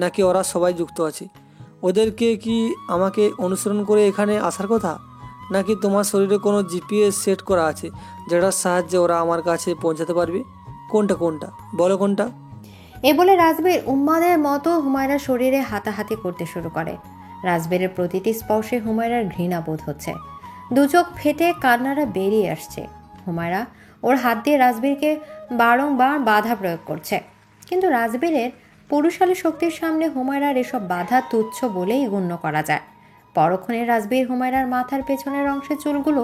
Speaker 9: নাকি ওরা সবাই যুক্ত আছে? ওদেরকে কি আমাকে অনুসরণ করে এখানে আসার কথা, নাকি তোমার শরীরে কোনো জিপিএস সেট করা আছে যেটার সাহায্যে ওরা আমার কাছে পৌঁছাতে পারবে? কোনটা বলো কোনটা?
Speaker 4: এ বলে রাজবীর উন্মাদের মতো হুমায়রার শরীরে হাতাহাতি করতে শুরু করে। রাজবীরের প্রতিটি স্পর্শে হুমায়রার ঘৃণা বোধ হচ্ছে। দু চোখ ফেটে কান্নারা বেরিয়ে আসছে। হুমায়রা ওর হাত দিয়ে রাজবীরকে বারংবার বাধা প্রয়োগ করছে, কিন্তু রাজবীরের পুরুষালী শক্তির সামনে হুমায়রার এসব বাধা তুচ্ছ বলেই গণ্য করা যায়। পরক্ষণে রাজবীর হুমায়রার মাথার পেছনের অংশের চুলগুলো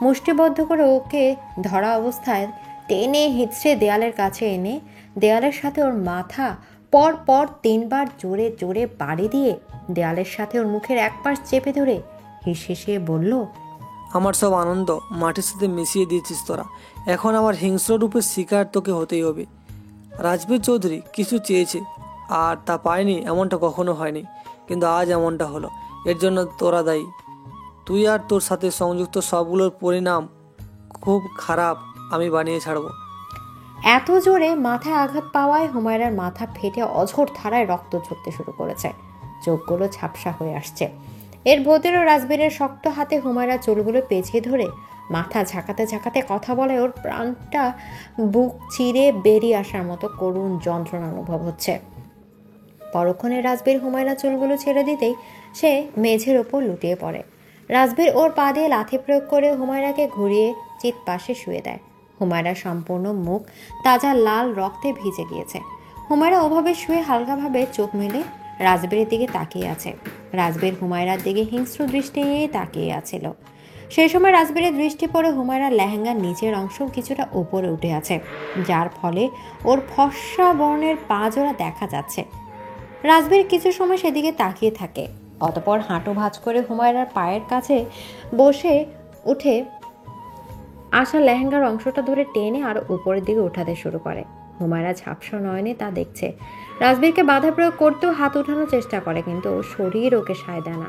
Speaker 4: মুষ্টিবদ্ধ করে ওকে ধরা অবস্থায় টেনে হিঁচড়ে দেয়ালের কাছে এনে দেয়ালের সাথে ওর মাথা পর পর 3 বার জোরে জোরে বাড়ি দিয়ে দেয়ালের সাথে ওর মুখের এক পাশ চেপে ধরে হেসে বলল,
Speaker 9: আমার সব আনন্দ মাটির সাথে মিশিয়ে দিয়েছিস তোরা। এখন আমার হিংস্র রূপের শিকার তোকে হতেই হবে। রাজবীর চৌধুরী কিছু চেয়েছে আর তা পায়নি এমনটা কখনো হয়নি, কিন্তু আজ এমনটা হলো। এর জন্য তোরা দায়ী। তুই আর তোর সাথে সংযুক্ত সবগুলোর পরিণাম খুব খারাপ আমি বানিয়ে ছাড়বো।
Speaker 4: এত জোরে মাথায় আঘাত পাওয়ায় হুমায়রার মাথা ফেটে অঝোর ধারায় রক্ত ঝরতে শুরু করেছে। চোখগুলো ঝাপসা হয়ে আসছে। এর ভেতরেও রাজবীরের শক্ত হাতে হুমায়রা চুলগুলো পেঁচিয়ে ধরে মাথা ঝাঁকাতে ঝাঁকাতে কথা বলে ওর প্রাণটা বুক চিরে বেরিয়ে আসার মতো করুণ যন্ত্রণা অনুভব হচ্ছে। পরক্ষণে রাজবীর হুমায়রা চুলগুলো ছেড়ে দিতেই সে মেঝের ওপর লুটিয়ে পড়ে। রাজবীর ওর পা দিয়ে লাথি প্রয়োগ করে হুমায়রাকে ঘুরিয়ে চিৎ পাশে শুয়ে দেয়। হুমায়রা সম্পূর্ণ মুখ তাজা লাল রক্তে ভিজে গিয়েছে। হুমায়রা ওভাবে শুয়ে হালকাভাবে চোখ মেলে রাজবীরের দিকে তাকিয়ে আছে। রাজবীর হুমায়রার দিকে হিংস্র দৃষ্টি নিয়ে তাকিয়ে আছিল। সেই সময় রাজবীরের দৃষ্টি পড়ে হুমায়রার লেহেঙ্গার নিচের অংশ কিছুটা উপরে উঠে আছে, যার ফলে ওর ফর্সা বর্ণের পা জোড়া দেখা যাচ্ছে। রাজবীর কিছু সময় সেদিকে তাকিয়ে থাকে, অতঃপর হাঁটু ভাঁজ করে হুমায়রার পায়ের কাছে বসে উঠে আশা লেহেঙ্গার অংশটা ধরে টেনে আরো উপরের দিকে উঠাতে শুরু করে। হুমায়রা ঝাপসা নয়নে তা দেখছে। রাজবীরকে বাধা প্রয়োগ করতেও হাত উঠানোর চেষ্টা করে, কিন্তু শরীর ওকে সায় দেয় না।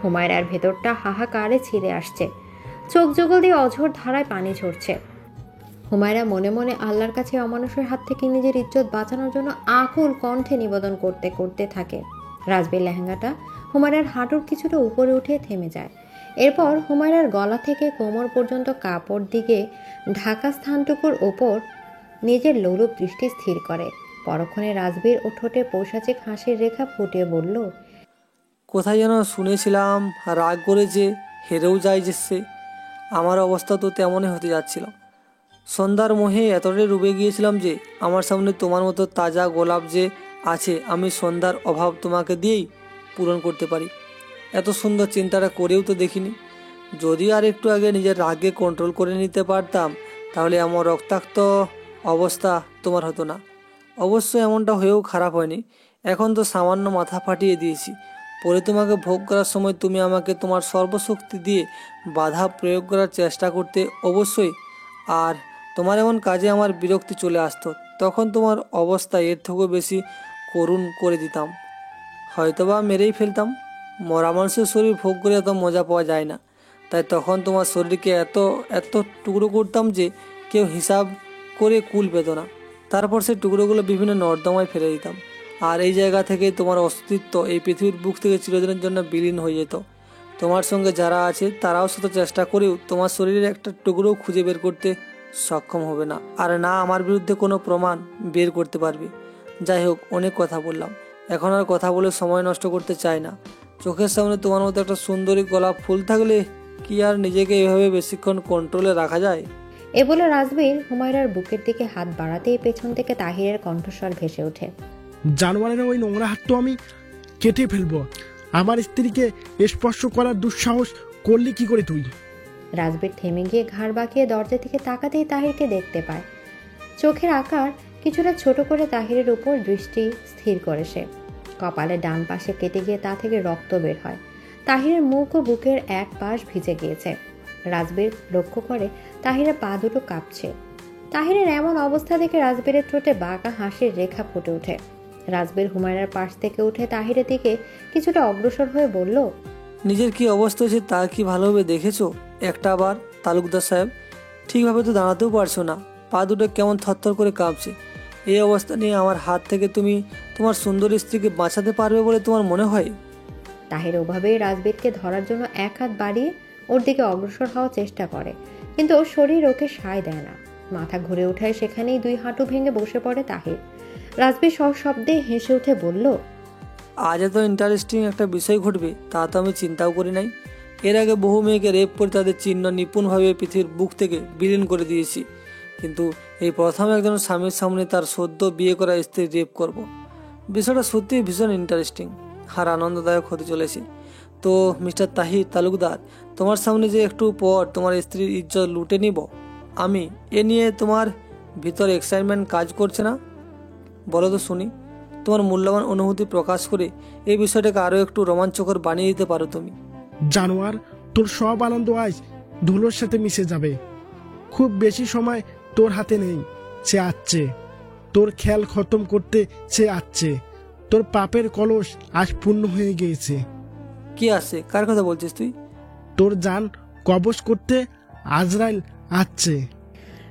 Speaker 4: হুমায়রার ভেতরটা হাহাকারে ছিঁড়ে আসছে। চোখ যুগল দিয়ে অঝোর ধারায় পানি ঝরছে। হুমায়রা মনে মনে আল্লাহর কাছে অমানুষের হাত থেকে নিজের ইজ্জত বাঁচানোর জন্য আকুল কণ্ঠে নিবেদন করতে করতে থাকে। রাজবীর লেহেঙ্গাটা হুমায়রার হাঁটুর কিছুটা উপরে উঠে থেমে যায়। এরপর হুমায়রার গলা থেকে কোমর পর্যন্ত কাপড় দিকে ঢাকা স্থানটুকুর ওপর নিজের লোলুপ দৃষ্টি স্থির করে। পরক্ষণে রাজবীর ও ঠোঁটে পৈশাচিক হাসির রেখা ফুটিয়ে বলল,
Speaker 9: কোথায় যেন শুনেছিলাম রাগ করে যে হেরেও যায় যে সে। আমার অবস্থা তো তেমনই হতে যাচ্ছিল। সন্ধ্যার মোহে এতটাই ডুবে গিয়েছিলাম যে আমার সামনে তোমার মতো তাজা গোলাপ যে আছে, আমি সন্ধ্যার অভাব তোমাকে দিয়েই পূরণ করতে পারি, এত সুন্দর চিন্তাটা করেও তো দেখিনি। যদি আর একটু আগে নিজের রাগকে কন্ট্রোল করে নিতে পারতাম, তাহলে এমন রক্তাক্ত অবস্থা তোমার হতো না। অবশ্য এমনটা হয়েও খারাপ হয়নি। এখন তো সামান্য মাথা ফাটিয়ে দিয়েছি। পরে তোমাকে ভোগ করার সময় তুমি আমাকে তোমার সর্বশক্তি দিয়ে বাধা প্রয়োগ করার চেষ্টা করতে অবশ্যই, আর তোমার এমন কাজে আমার বিরক্তি চলে আসতো। তখন তোমার অবস্থা এর থেকেও বেশি করুণ করে দিতাম। হয়তোবা মেরেই ফেলতাম। মরা মানুষের শরীর ভোগ করে এত মজা পাওয়া যায় না, তাই তখন তোমার শরীরকে এত এত টুকরো করতাম যে কেউ হিসাব করে কুল পেত না। তারপর সেই টুকরোগুলো বিভিন্ন নর্দমায় ফেলে দিতাম, আর এই জায়গা থেকে তোমার অস্তিত্ব এই পৃথিবীর বুক থেকে চিরদিনের জন্য বিলীন হয়ে যেত। তোমার সঙ্গে যারা আছে তারাও শত চেষ্টা করেও তোমার শরীরের একটা টুকরো খুঁজে বের করতে সক্ষম হবে না, আর না আমার বিরুদ্ধে কোনো প্রমাণ বের করতে পারবে। যাই হোক, অনেক কথা বললাম, এখন আর কথা বলে সময় নষ্ট করতে চাই না। চোখের সামনে তোমার মতো একটা সুন্দরী গোলাপ ফুল থাকলে কি আর নিজেকে এভাবে বেশিক্ষণ কন্ট্রোলে রাখা যায়?
Speaker 4: এ বলে রাজবীর হুমায়রার বুকের দিকে হাত বাড়াতেই পেছন থেকে তাহিরের কণ্ঠস্বর ভেসে ওঠে।
Speaker 3: জানোয়ারের ওই নোংরা হাত তো আমি কেটে ফেলবো। আমার স্ত্রীকে স্পর্শ করার দুঃসাহস করলি কি করে তুই?
Speaker 4: রাজবীর থেমে গিয়ে ঘাড় বাঁকিয়ে দরজা থেকে তাকাতেই তাহিরকে দেখতে পায়। চোখের আকার কিছুটা ছোট করে তাহিরের উপর দৃষ্টি স্থির করে সে। কপালে ডান পাশে কেটে গিয়ে তা থেকে রক্ত বের হয়। তাহিরের মুখ ও বুকের এক পাশ ভিজে গিয়েছে। রাজবীর লক্ষ্য করে তাহিরের পা দুটো কাঁপছে। তাহিরের এমন অবস্থা দেখে রাজবীরের ঠোঁটে বাঁকা হাসির রেখা ফুটে ওঠে। রাজবীর হুমায়রার পাশ থেকে উঠে তাহিরের দিকে কিছুটা অগ্রসর হয়ে বলল,
Speaker 9: নিজের কি অবস্থা হয়েছে তা কি ভালোভাবে দেখেছো? একটা বার তালুকদার সাহেব, ঠিকভাবে তো দাঁড়াতেও পারছো না, পা দুটো কেমন থরথর করে কাঁপছে। এই অবস্থা নিয়ে আমার হাত থেকে তুমি তোমার সুন্দর স্ত্রীকে বাঁচাতে পারবে বলে তোমার মনে হয়?
Speaker 4: তাহির ওভাবেই রাজবীরকে ধরার জন্য এক হাত বাড়িয়ে ওর দিকে অগ্রসর হওয়ার চেষ্টা করে, কিন্তু ওর শরীর ওকে সায় দেয় না। মাথা ঘুরে ওঠায় সেখানেই দুই হাঁটু ভেঙে বসে পড়ে তাহির। রাজবীর সশব্দে হেসে উঠে বলল,
Speaker 9: আজ এত ইন্টারেস্টিং একটা বিষয় ঘটবে তা তো আমি চিন্তাও করি নাই। এর আগে বহু মেয়েকে রেপ করে তাদের চিহ্ন নিপুণভাবে পৃথিবীর বুক থেকে বিলীন করে দিয়েছি, কিন্তু এই প্রথম একজন স্বামীর সামনে তার সদ্য বিয়ে করা স্ত্রী রেপ করব। বিষয়টা সত্যিই ভীষণ ইন্টারেস্টিং আর আনন্দদায়ক হতে চলেছে। তো মিস্টার তাহির তালুকদার, তোমার সামনে যে একটু পর তোমার স্ত্রীর ইজ্জত লুটে নিব আমি, এ নিয়ে তোমার ভিতর এক্সাইটমেন্ট কাজ করছে না? বলো তো শুনি, তোমার মূল্যবান অনুভূতি প্রকাশ করে এই বিষয়টাকে আরও একটু রোমাঞ্চকর বানিয়ে দিতে পারো তুমি।
Speaker 3: জানোয়ার, তোর সব আনন্দ আজ ধুলোর সাথে মিশে যাবে। খুব বেশি সময় তোর হাতে নেই। সে আসছে, তোর খেয়াল খতম করতে সে আসছে। তোর পাপের কলস আজ পূর্ণ হয়ে গিয়েছে।
Speaker 9: কি আসছে? কার কথা বলছিস তুই?
Speaker 3: তোর জান কবজ করতে আজরাইল আসছে।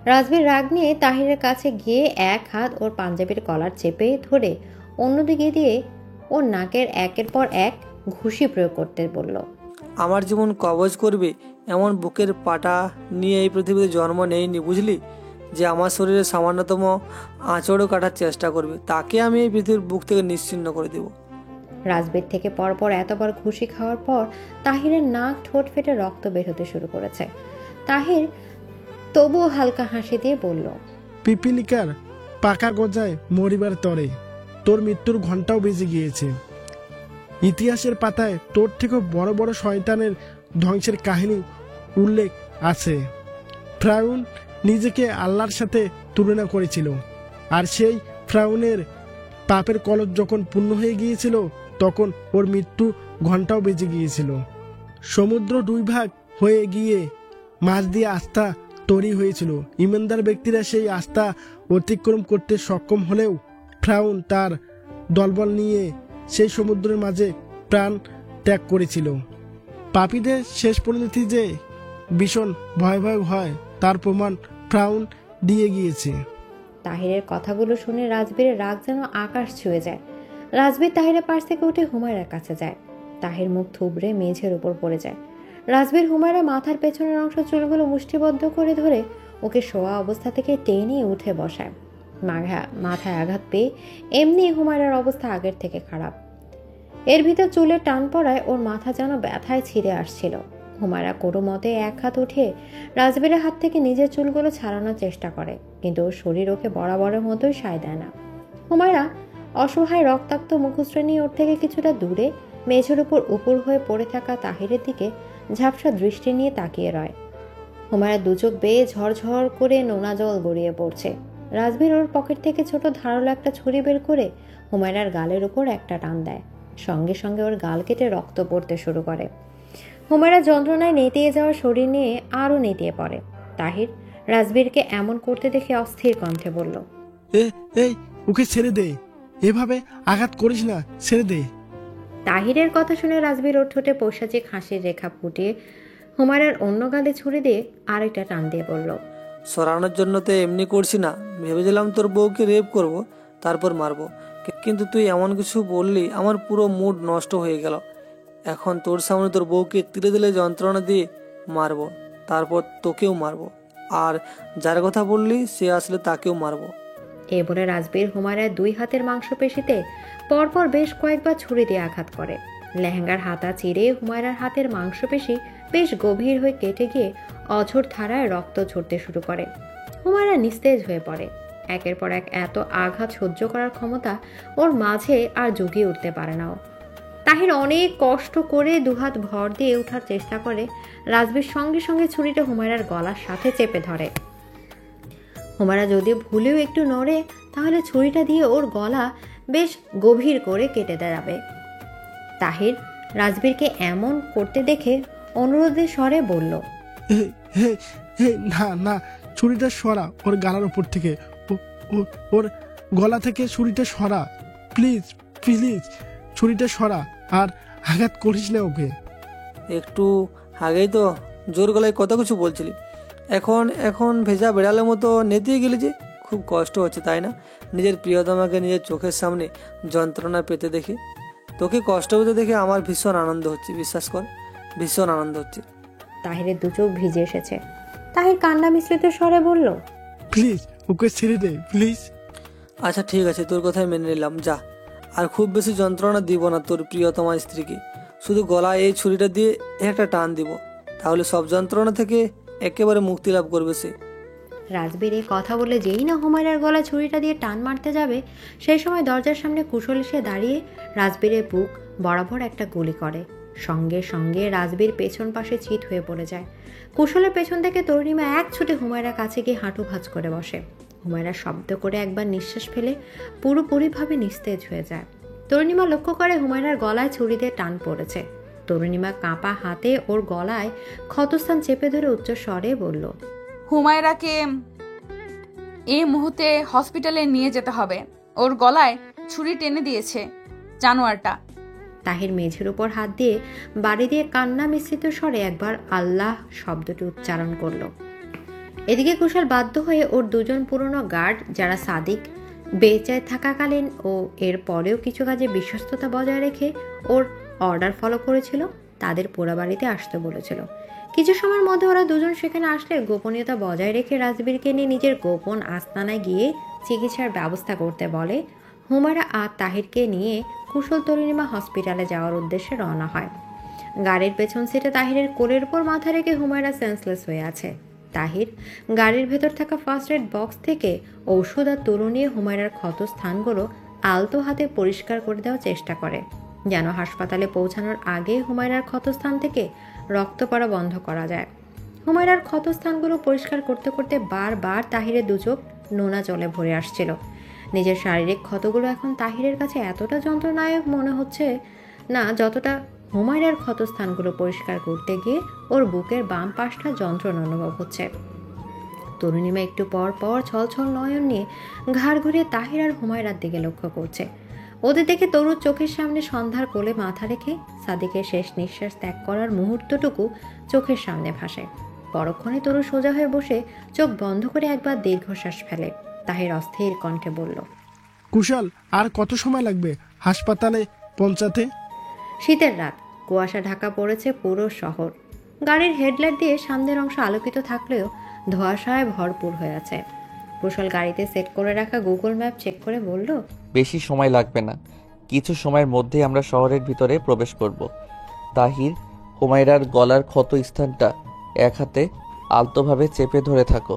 Speaker 4: রাজবীর রাগ নিয়ে তাহিরের কাছে গিয়ে এক হাত ওর পাঞ্জাবির কলার চেপে ধরে অন্যদিকে দিয়ে ওর নাকের একের পর এক ঘুষি প্রয়োগ করতে বলল,
Speaker 9: আমার জীবন কবজ করবে এমন বুকের পাটা নিয়ে এই পৃথিবীতে জন্ম নেয়নি, বুঝলি? যে আমার শরীরে সামান্যতম আঁচড়ও কাটার চেষ্টা করবে তাকে আমি এই পৃথিবীর বুক থেকে নিশ্চিহ্ন করে দেব।
Speaker 4: রাজবীর থেকে পরপর এতবার ঘুষি খাওয়ার পর তাহিরের নাক ঠোঁট ফেটে রক্ত বের হতে শুরু করেছে। তাহির তবুও হালকা হাসি দিয়ে বলল,
Speaker 3: পিপিলিকার পাকা গজায় মরিবার তরে তোর মৃত্যুর ঘন্টাও বেজে গিয়েছে। ইতিহাসের পাতায় তোর থেকেও বড় বড় শয়তানের ধ্বংসের কাহিনী উল্লেখ আছে। ফ্রাউন নিজেকে আল্লাহর সাথে তুলনা করেছিল, আর সেই ফ্রাউনের পাপের কলস যখন পূর্ণ হয়ে গিয়েছিল তখন ওর মৃত্যু ঘন্টাও বেজে গিয়েছিল। সমুদ্র দুই ভাগ হয়ে গিয়ে মাছ দিয়ে আস্থা তৈরি হয়েছিল। ইমানদার ব্যক্তিরা সেই আস্থা অতিক্রম করতে সক্ষম হলেও ফ্রাউন তার দলবল নিয়ে সেই সমুদ্রের মাঝে প্রাণ ত্যাগ করেছিল। পাপীদের শেষ পরিণতি যে ভীষণ ভয়াবহ হয় তার প্রমাণ ফ্রাউন দিয়ে গিয়েছে।
Speaker 4: তাহিরের কথাগুলো শুনে রাজবীরের রাগ যেন আকাশ ছুঁয়ে যায়। রাজবীর তাহিরের পাশ থেকে উঠে হুমায়রার কাছে যায়। তাহির মুখ থুবড়ে মেঝের উপর পড়ে যায়। রাজবীর হুমায়রা মাথার পেছনের অংশ চুলগুলো মুষ্টিবদ্ধ করে ধরে ওকে শোয়া অবস্থা থেকে টেনে উঠে বসায়। মাথায় আঘাত পেয়ে এমনি হুমায়রার অবস্থা আগের থেকে খারাপ। এর ভিতর চুলের টান পড়ায় ওর মাথা যেন ব্যথায় ছিঁড়ে আসছিল। হুমায়রা কোনো মতে এক হাত উঠিয়ে রাজবীরের হাত থেকে নিজের চুলগুলো ছাড়ানোর চেষ্টা করে, কিন্তু ওর শরীর ওকে বরাবরের মতোই সায় দেয় না। হুমায়রা অসহায় রক্তাক্ত মুখশ্রী নিয়ে ওর থেকে কিছুটা দূরে মেঝের উপর উপুর হয়ে পড়ে থাকা তাহিরের দিকে ঝাপসা দৃষ্টি নিয়ে তাকিয়ে রয়। হুমায়রা দুচোখ বেয়ে ঝরঝর করে নোনা জল গড়িয়ে পড়ছে। রাজবীর ওর পকেট থেকে ছোট ধারালো একটা ছুরি বের করে হুমায়রার গালের উপর একটা টান দেয়। সঙ্গে সঙ্গে ওর গাল কেটে রক্ত পড়তে শুরু করে। হুমায়রা যন্ত্রণায় নেতিয়ে যাওয়া শরীর নিয়ে আরও নেতিয়ে পড়ে। তাহির রাজবীরকে এমন করতে দেখে অস্থির কণ্ঠে বলল,
Speaker 3: এই ওকে ছেড়ে দে, এভাবে আঘাত করিস না, ছেড়ে দে।
Speaker 4: তাহিরের কথা শুনে রাজবীর ওর ঠোঁটে পৈশাচিক হাসির রেখা ফুটিয়ে হুমায়রার অন্য গালে ছুরি দিয়ে আরেকটা টান দিয়ে বলল,
Speaker 9: সরানোর জন্য তো এমনি করছি না, ভেবেছিলাম তোর বউকে রেপ করব, তারপর মারবো, কিন্তু তুই এমন কিছু বললি আমার পুরো মুড নষ্ট হয়ে গেল। এখন তোর সামনে তোর বউকে তিলে দিলে যন্ত্রণা দিয়ে মারবো, তারপর তোকেও মারবো, আর যার কথা বললি সে আসলে তাকেও মারবো।
Speaker 4: এ বলে রাজবীর হুমায়রার 2 হাতের মাংসপেশিতে পরপর বেশ কয়েকবার ছুরি দিয়ে আঘাত করে। লেহেঙ্গার হাতা চিরে হুমায়রার হাতের মাংসপেশি বেশ গভীর হয়ে কেটে গিয়ে অঝোর ধারায় রক্ত ঝরতে শুরু করে। হুমায়রা নিস্তেজ হয়ে পড়ে। একের পর এক এত আঘাত সহ্য করার ক্ষমতা ওর মাঝে আর জুগিয়ে উঠতে পারে না ও। তাহির অনেক কষ্ট করে 2 হাত ভর দিয়ে ওঠার চেষ্টা করে। রাজবীর সঙ্গে সঙ্গে ছুরিটা হুমায়রার গলার সাথে চেপে ধরে। হুমায়রা যদি ভুলেও একটু নড়ে তাহলে ছুরিটা দিয়ে ওর গলা বেশ গভীর করে কেটে দেবে। তাহির রাজবীরকে এমন করতে দেখে অনুরোধের স্বরে বলল,
Speaker 3: হে হে হে, না না, ছুরিটা সরা ওর গালার উপর থেকে, ওর গলা থেকে ছুরিটা সরা, প্লিজ প্লিজ, ছুরিটা সরা, আর আঘাত করিস না ওকে।
Speaker 9: একটু আগেই তো জোর গলায় কত কিছু বলছিলি, এখন এখন ভেজা বেড়ালের মতো নেতিয়ে গেলি যে। খুব কষ্ট হচ্ছে তাই না, নিজের প্রিয়তমাকে নিজের চোখের সামনে যন্ত্রণা পেতে দেখে? তোকে কষ্ট পেতে দেখে আমার ভীষণ আনন্দ হচ্ছে, বিশ্বাস কর, ভীষণ আনন্দ হচ্ছে।
Speaker 4: তাহিরের 2 চোখ ভিজে এসেছে। তাহির কান্না মিশ্রিত স্বরে বলল,
Speaker 3: প্লিজ ওকে ছেড়ে দে প্লিজ।
Speaker 9: আচ্ছা ঠিক আছে, তোর কথাই মেনে নিলাম, যা। আর খুব বেশি যন্ত্রণা দিব না তোর প্রিয়তমা স্ত্রীকে, শুধু গলায় এই ছুরিটা দিয়ে একটা টান দিব, তাহলে সব যন্ত্রণা থেকে একেবারে মুক্তি লাভ করবে সে।
Speaker 4: রাজবীর এই কথা বলে যেই না হুমায়রার গলায় ছুরিটা দিয়ে টান মারতে যাবে, সেই সময় দরজার সামনে কুশল এসে দাঁড়িয়ে রাজবীরের বুক বরাবর একটা গুলি করে। সঙ্গে সঙ্গে রাজবীর পেছন পাশে চিত হয়ে পড়ে যায়। কুশলের পেছন থেকে তরুণীমা এক ছুটে হুমায়রার কাছে গিয়ে হাঁটু ভাঁজ করে বসে। হুমায়রা শব্দ করে একবার নিঃশ্বাস ফেলে পুরোপুরিভাবে নিস্তেজ হয়ে যায়। তরুণীমা লক্ষ্য করে হুমায়রার গলায় ছুরি দিয়ে টান পড়েছে। তরুণীমা কাঁপা হাতে ওর গলায় ক্ষতস্থান চেপে ধরে উচ্চ স্বরে বলল,
Speaker 7: হুমায়রাকে এই মুহূর্তে হসপিটালে নিয়ে যেতে হবে, ওর গলায় ছুরি টেনে দিয়েছে জানোয়ারটা।
Speaker 4: তাহির মেঝের উপর হাত দিয়ে বাড়ি দিয়ে কান্না মিশ্রিত স্বরে একবার আল্লাহ শব্দটি উচ্চারণ করল। এদিকে কুশল বাধ্য হয়ে ওর 2 জন পুরনো গার্ড, যারা সাদিক বেঁচে থাকাকালীন ও এর পরেও কিছু কাজে বিশ্বস্ততা বজায় রেখে ওর অর্ডার ফলো করেছিল, তাদের পোড়াবাড়িতে আসতে বলেছিল। কিছু সময়ের মধ্যে ওরা 2 জন সেখানে আসলে গোপনীয়তা বজায় রেখে রাজবীরকে নিয়ে নিজের গোপন আস্তানায় গিয়ে চিকিৎসার ব্যবস্থা করতে বলে। হুমায়রা আর তাহিরকে নিয়ে কুশল তরুণীমা হসপিটালে যাওয়ার উদ্দেশ্যে রওনা হয়। গাড়ির পেছন সিটে তাহিরের কোলের উপর মাথা রেখে হুমায়রা সেন্সলেস হয়ে আছে। তাহির গাড়ির ভেতর থাকা ফার্স্ট এড বক্স থেকে ঔষধ আর তুলো নিয়ে হুমায়রার ক্ষত স্থানগুলো আলতো হাতে পরিষ্কার করে দেওয়ার চেষ্টা করে, যেন হাসপাতালে পৌঁছানোর আগে হুমায়রার ক্ষতস্থান থেকে রক্ত পড়া বন্ধ করা যায়। হুমায়রার ক্ষতস্থানগুলো পরিষ্কার করতে করতে বারবার তাহিরের 2 চোখ নোনা জলে ভরে আসছিল। নিজের শারীরিক ক্ষতগুলো এখন তাহিরের কাছে এতটা যন্ত্রণায়ক মনে হচ্ছে না যতটা হুমায়রার ক্ষতস্থানগুলো পরিষ্কার করতে গিয়ে ওর বুকের বাম পাশটা যন্ত্রণা অনুভব হচ্ছে। তরুণীমা একটু পর পর ছলছল নয়ন নিয়ে ঘাড় ঘুরিয়ে তাহির আর হুমায়রার দিকে লক্ষ্য করছে। ওদের দেখে তরুর চোখের সামনে সন্ধ্যার কোলে মাথা রেখে সাদিকের শেষ নিঃশ্বাস ত্যাগ করার মুহূর্তটুকু চোখের সামনে ভাসে। পরক্ষণে তরু সোজা হয়ে বসে চোখ বন্ধ করে একবার দীর্ঘশ্বাস ফেলে। তাহির অস্থির কণ্ঠে বলল,
Speaker 3: কুশল, আর কত সময় লাগবে হাসপাতালে পৌঁছাতে?
Speaker 4: শীতের রাত, কুয়াশা ঢাকা পড়েছে পুরো শহর। গাড়ির হেডলাইট দিয়ে সামনের অংশ আলোকিত থাকলেও ধোঁয়াশায় ভরপুর হয়ে আছে। কুশল গাড়িতে সেট করে রাখা গুগল ম্যাপ চেক করে বলল,
Speaker 1: বেশি সময় লাগবে না, কিছু সময়ের মধ্যেই আমরা শহরের ভিতরে প্রবেশ করব। তাহির, হুমায়রার গলার ক্ষত স্থানটা এক হাতে আলতোভাবে চেপে ধরে থাকো।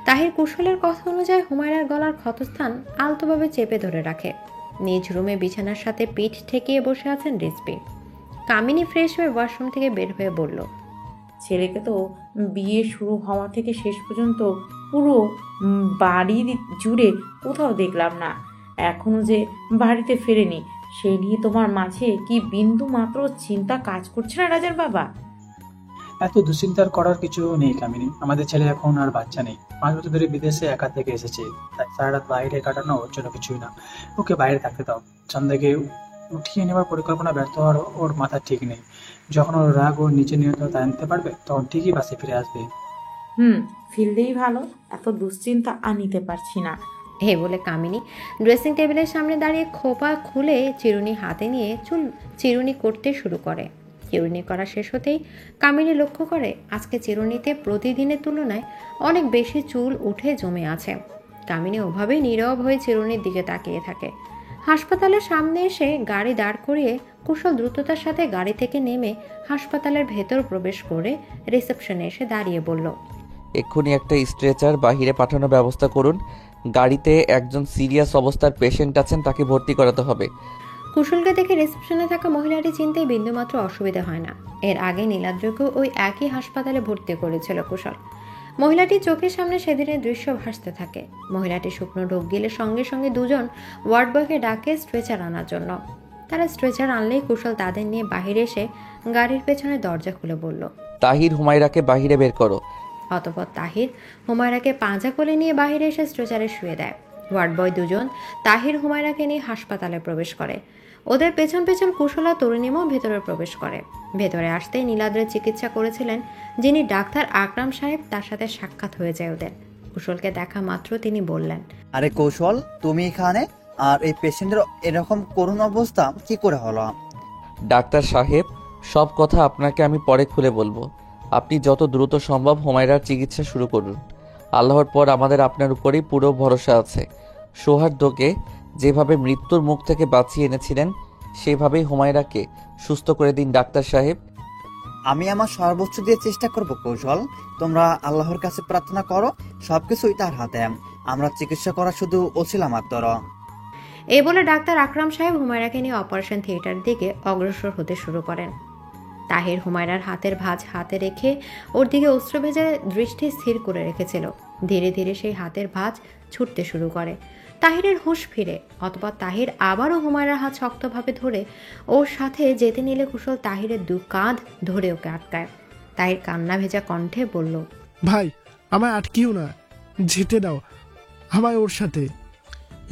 Speaker 4: তাহির কুশলের কথা অনুযায়ী হুমায়রার গলার ক্ষতস্থান আলতোভাবে চেপে ধরে রাখে। নিজ রুমে বিছানার সাথে পিঠ ঠেকিয়ে বসে আছেন রিজভী। কামিনী ফ্রেশ হয়ে ওয়াশরুম থেকে বের হয়ে বলল,
Speaker 8: ছেলেকে তো বিয়ে শুরু হওয়া থেকে শেষ পর্যন্ত পুরো বাড়ি জুড়ে কোথাও দেখলাম না, এখনো যে বাড়িতে ফেরেনি সেই নিয়ে তোমার মাঝে কি বিন্দু মাত্র চিন্তা কাজ করছে না রাজার বাবা?
Speaker 10: এত দুশ্চিন্তার করার কিছু নেই কামিনী, আমাদের ছেলে এখন আর বাচ্চা নেই, 5 বছর ধরে বিদেশে একা থেকে এসেছে, তাই সারা রাত বাইরে কাটানো ওর জন্য কিছুই না। ওকে বাইরে থাকতে দাও, সন্ধ্যাকে উঠিয়ে নেওয়ার পরিকল্পনা ব্যর্থ হওয়ার ওর মাথা ঠিক নেই। যখন ওর রাগ ওর নিচে নিয়ন্ত্রণ আনতে পারবে তখন ঠিকই বাসে ফিরে আসবে।
Speaker 8: ফিরলেই ভালো, এত দুশ্চিন্তা আর নিতে পারছি না।
Speaker 4: হে বলে কামিনী ড্রেসিং টেবিলের সামনে দাঁড়িয়ে খোপা খুলে চিরুনি হাতে নিয়ে চুল চিরুনি করতে শুরু করে। চিরুনি করা শেষ হতেই কামিনী লক্ষ্য করে আজকে চিরুনিতে প্রতিদিনের তুলনায় অনেক বেশি চুল উঠে জমে আছে। কামিনী ওভাবেই নীরব হয়ে চিরুনির দিকে তাকিয়ে থাকে। হাসপাতালের সামনে এসে গাড়ি দাঁড় করিয়ে কুশল দ্রুততার সাথে গাড়ি থেকে নেমে হাসপাতালের ভেতর প্রবেশ করে রিসেপশনে এসে দাঁড়িয়ে বলল,
Speaker 1: এক্ষুনি একটা স্ট্রেচার বাহিরে পাঠানোর ব্যবস্থা করুন। গাড়িতে একজন সিরিয়াস অবস্থার পেশেন্ট আছেন, তাকে ভর্তি করাতে হবে।
Speaker 4: কুশলকে দেখে রিসেপশনে থাকা মহিলাটি চিনতে বিন্দুমাত্র অসুবিধা হয় না। এর আগে নীলাদ্রকেও ওই একই হাসপাতালে ভর্তি করেছিল কুশল। মহিলাটির চোখের সামনে সেদিনের দৃশ্য ভাসতে থাকে। মহিলাটি শুকনো ঢোক গিলে সঙ্গে সঙ্গে দুজন ওয়ার্ড বয়কে ডাকে স্ট্রেচার আনার জন্য। তারা স্ট্রেচার আনলেই কুশল তাদের নিয়ে বাহিরে এসে গাড়ির পেছনে দরজা খুলে বলল,
Speaker 1: তাহির হুমায়রাকে বাহিরে বের করো।
Speaker 4: অতঃপর তাহির হুমায়রাকে পাঁজা কোলে নিয়ে বাহিরে এসে স্ট্রেচারে শুয়ে দেয়। ওয়ার্ড বয় দুজন তাহির হুমায়রাকে নিয়ে হাসপাতালে প্রবেশ করে। ওদের পেছন পেছন কুশল আর তরুণীমাও ভেতরে প্রবেশ করে। ভেতরে আসতেই নীলাদ্রের চিকিৎসা করেছিলেন যিনি ডাক্তার আকরাম সাহেব, তার সাথে সাক্ষাৎ হয়ে যায় ওদের। কুশলকে দেখা মাত্র তিনি বললেন,
Speaker 14: আরে কৌশল, তুমি এখানে? আর এই পেশেন্টের এরকম করুণ অবস্থা কি করে হলো?
Speaker 1: ডাক্তার সাহেব, সব কথা আপনাকে আমি পরে খুলে বলবো। আপনি যত দ্রুত সম্ভব হুমায়রার চিকিৎসা শুরু করুন। আল্লাহর পর আমাদের আপনার উপরেই পুরো ভরসা আছে। সৌহার্দ্যকে যেভাবে মৃত্যুর মুখ থেকে বাঁচিয়ে এনেছিলেন সেভাবেই হুমায়রাকে সুস্থ করে দিন ডাক্তার সাহেব।
Speaker 14: আমি আমার সর্বোচ্চ দিয়ে চেষ্টা করব কৌশল। তোমরা আল্লাহর কাছে প্রার্থনা করো, সবকিছুই তার হাতে। আমরা চিকিৎসা করা শুধু ওছিলাম মাত্র।
Speaker 4: এই বলে ডাক্তার আকরাম সাহেব হুমায়রাকে নিয়ে অপারেশন থিয়েটার দিকে অগ্রসর হতে শুরু করেন। তাহির হুমায়রার হাতের ভাঁজ হাতে রেখে ওর দিকে অস্ত্র ভেজে দৃষ্টি স্থির করে রেখেছিল। ধীরে ধীরে সেই হাতের ভাঁজ ছুটতে শুরু করে। তাহিরের হুঁশ ফিরে। অতঃপর তাহির আবারও হুমায়রার হাত শক্তভাবে ধরে ওর সাথে যেতে নিলে কুশল তাহিরের দু কাঁধ ধরে ওকে আটকায়। তাহির কান্না ভেজা কণ্ঠে বলল,
Speaker 3: ভাই আমায় আটকিও না, যেতে দাও আমায় ওর সাথে।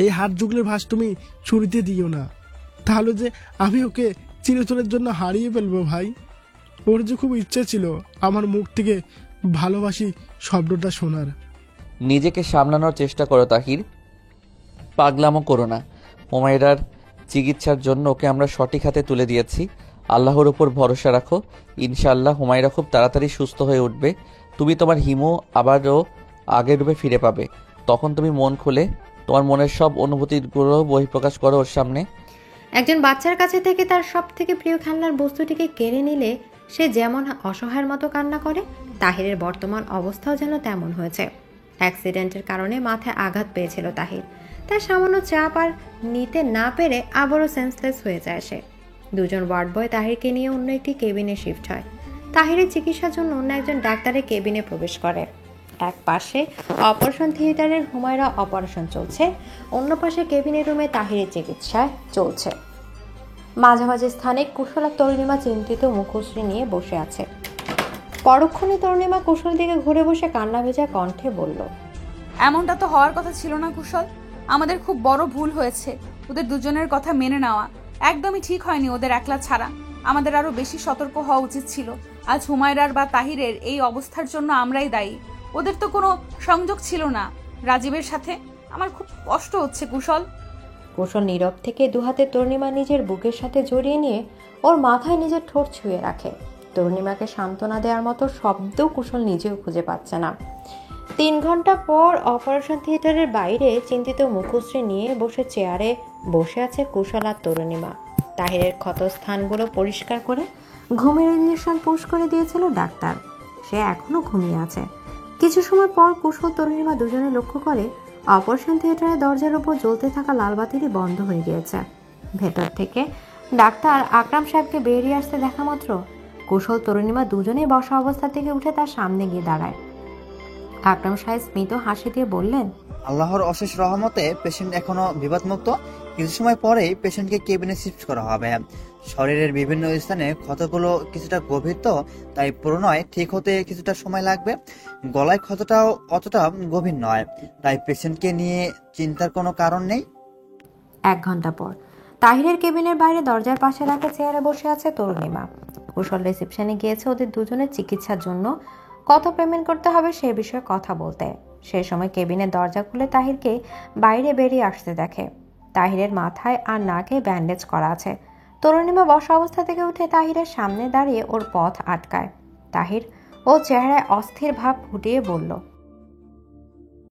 Speaker 3: এই হাত জুগলের ভাঁজ তুমি ছুরিতে দিও না, তাহলে যে আমি ওকে চিরতরের জন্য হারিয়ে ফেলবো। ভাই, ওর যে খুব ইচ্ছে ছিল আমার মুখ থেকে ভালোবাসি শব্দটা শোনার।
Speaker 1: নিজেকে সামলানোর চেষ্টা করো তাহির, পাগলামো করো না। হুমায়রার চিকিৎসার জন্য ওকে আমরা সঠিক হাতে তুলে দিয়েছি। আল্লাহর উপর ভরসা রাখো, ইনশাআল্লাহ হুমায়রা খুব তাড়াতাড়ি সুস্থ হয়ে উঠবে। তুমি তোমার হিমু আবারও আগের রূপে ফিরে পাবে। তখন তুমি মন খুলে তোমার মনের সব অনুভূতিগুলো বহিঃপ্রকাশ করো ওর সামনে।
Speaker 4: একজন বাচ্চার কাছে থেকে তার সব থেকে প্রিয় খেলনার বস্তুটিকে কেড়ে নিলে সে যেমন অসহায়ের মতো কান্না করে, তাহিরের বর্তমান অবস্থাও যেন তেমন হয়েছে। অ্যাক্সিডেন্টের কারণে মাথায় আঘাত পেয়েছিল তাহির। তার সামান্য চাপ আর নিতে না পেরে আবারও সেন্সলেস হয়ে যায় সে। দুজন ওয়ার্ড বয় তাহিরকে নিয়ে অন্য একটি কেবিনে শিফট হয়। তাহিরের চিকিৎসার জন্য অন্য একজন ডাক্তারের কেবিনে প্রবেশ করে। এক পাশে অপারেশন থিয়েটারের হুমায়রা অপারেশন চলছে, অন্য পাশে কেবিনের রুমে তাহিরের চিকিৎসায় চলছে। মাঝামাঝি স্থানে কুশল আর তরুণীমা চিন্তিত মুখশ্রী নিয়ে বসে আছে। পরক্ষণে তরুণীমা কুশল দিকে ঘুরে বসে কান্না ভেজা কণ্ঠে বলল,
Speaker 7: এমনটা তো হওয়ার কথা ছিল না কুশল। আমাদের খুব বড় ভুল হয়েছে। ওদের দুজনের কথা মেনে নেওয়া একদমই ঠিক হয়নি। ওদের একলা ছাড়া আমাদের আরো বেশি সতর্ক হওয়া উচিত ছিল। আজ হুমায়রার বা তাহিরের এই অবস্থার জন্য আমরাই দায়ী। ওদের তো কোনো সংযোগ ছিল না রাজীবের সাথে। আমার খুব কষ্ট হচ্ছে কুশল।
Speaker 4: কুশল নীরব থেকে দুহাতে তরুণীমা নিজের বুকের সাথে জড়িয়ে নিয়ে ওর মাথায় নিজের ঠোঁট ছুঁয়ে রাখে। তরুণীমাকে সান্ত্বনা দেওয়ার মতো শব্দ কুশল নিজেও খুঁজে পাচ্ছে না। 3 ঘন্টা পর অপারেশন থিয়েটারের বাইরে চিন্তিত মুখশ্রী নিয়ে বসে চেয়ারে বসে আছে কুশল আর তরুণীমা। তাহিরের ক্ষতস্থানগুলো পরিষ্কার করে ঘুমের ইঞ্জেকশন পুশ করে দিয়েছিল ডাক্তার। সে এখনো ঘুমিয়ে আছে। কিছু সময় পর কুশল তরুণীমা দুজনে লক্ষ্য করে অপারেশন থিয়েটারের দরজার উপর জ্বলতে থাকা লাল বাতিটি বন্ধ হয়ে গিয়েছে। ভেতর থেকে ডাক্তার আকরাম সাহেবকে বেরিয়ে আসতে দেখা মাত্র কুশল তরুণীমা দুজনেই বসা অবস্থা থেকে উঠে তার সামনে গিয়ে দাঁড়ায়। আকরাম সাহেব স্মিত হাসি দিয়ে বললেন,
Speaker 14: আল্লাহর অশেষ রহমতে পেশেন্ট এখনো বিপদমুক্ত। কিছু সময় পরেই পেশেন্টকে কেবিনে শিফট করা হবে। শরীরের বিভিন্ন স্থানে ক্ষতগুলো কিছুটা গভীর, তো তাই পুরোনয় ঠিক হতে কিছুটা সময় লাগবে। গলায় ক্ষতটাও অতটা গভীর নয়, তাই পেশেন্টকে নিয়ে চিন্তার কোনো কারণ নেই।
Speaker 4: 1 ঘন্টা পর তাহিরের কেবিনের বাইরে দরজার পাশে রাখা চেয়ারে বসে আছে তরুণীমা। কুশল রিসেপশনে গিয়েছে ওদের দুজনের চিকিৎসার জন্য কত পেমেন্ট করতে হবে সে বিষয়ে কথা বলতে। সে সময় কেবিনের দরজা খুলে তাহিরকে বাইরে বেরিয়ে আসতে দেখে। তাহিরের মাথায় আর নাকে ব্যান্ডেজ করা আছে। তরুণীমা বসা অবস্থা থেকে উঠে তাহিরের সামনে দাঁড়িয়ে ওর পথ আটকায়। তাহির ও চেহারায় অস্থির ভাব ফুটিয়ে বলল,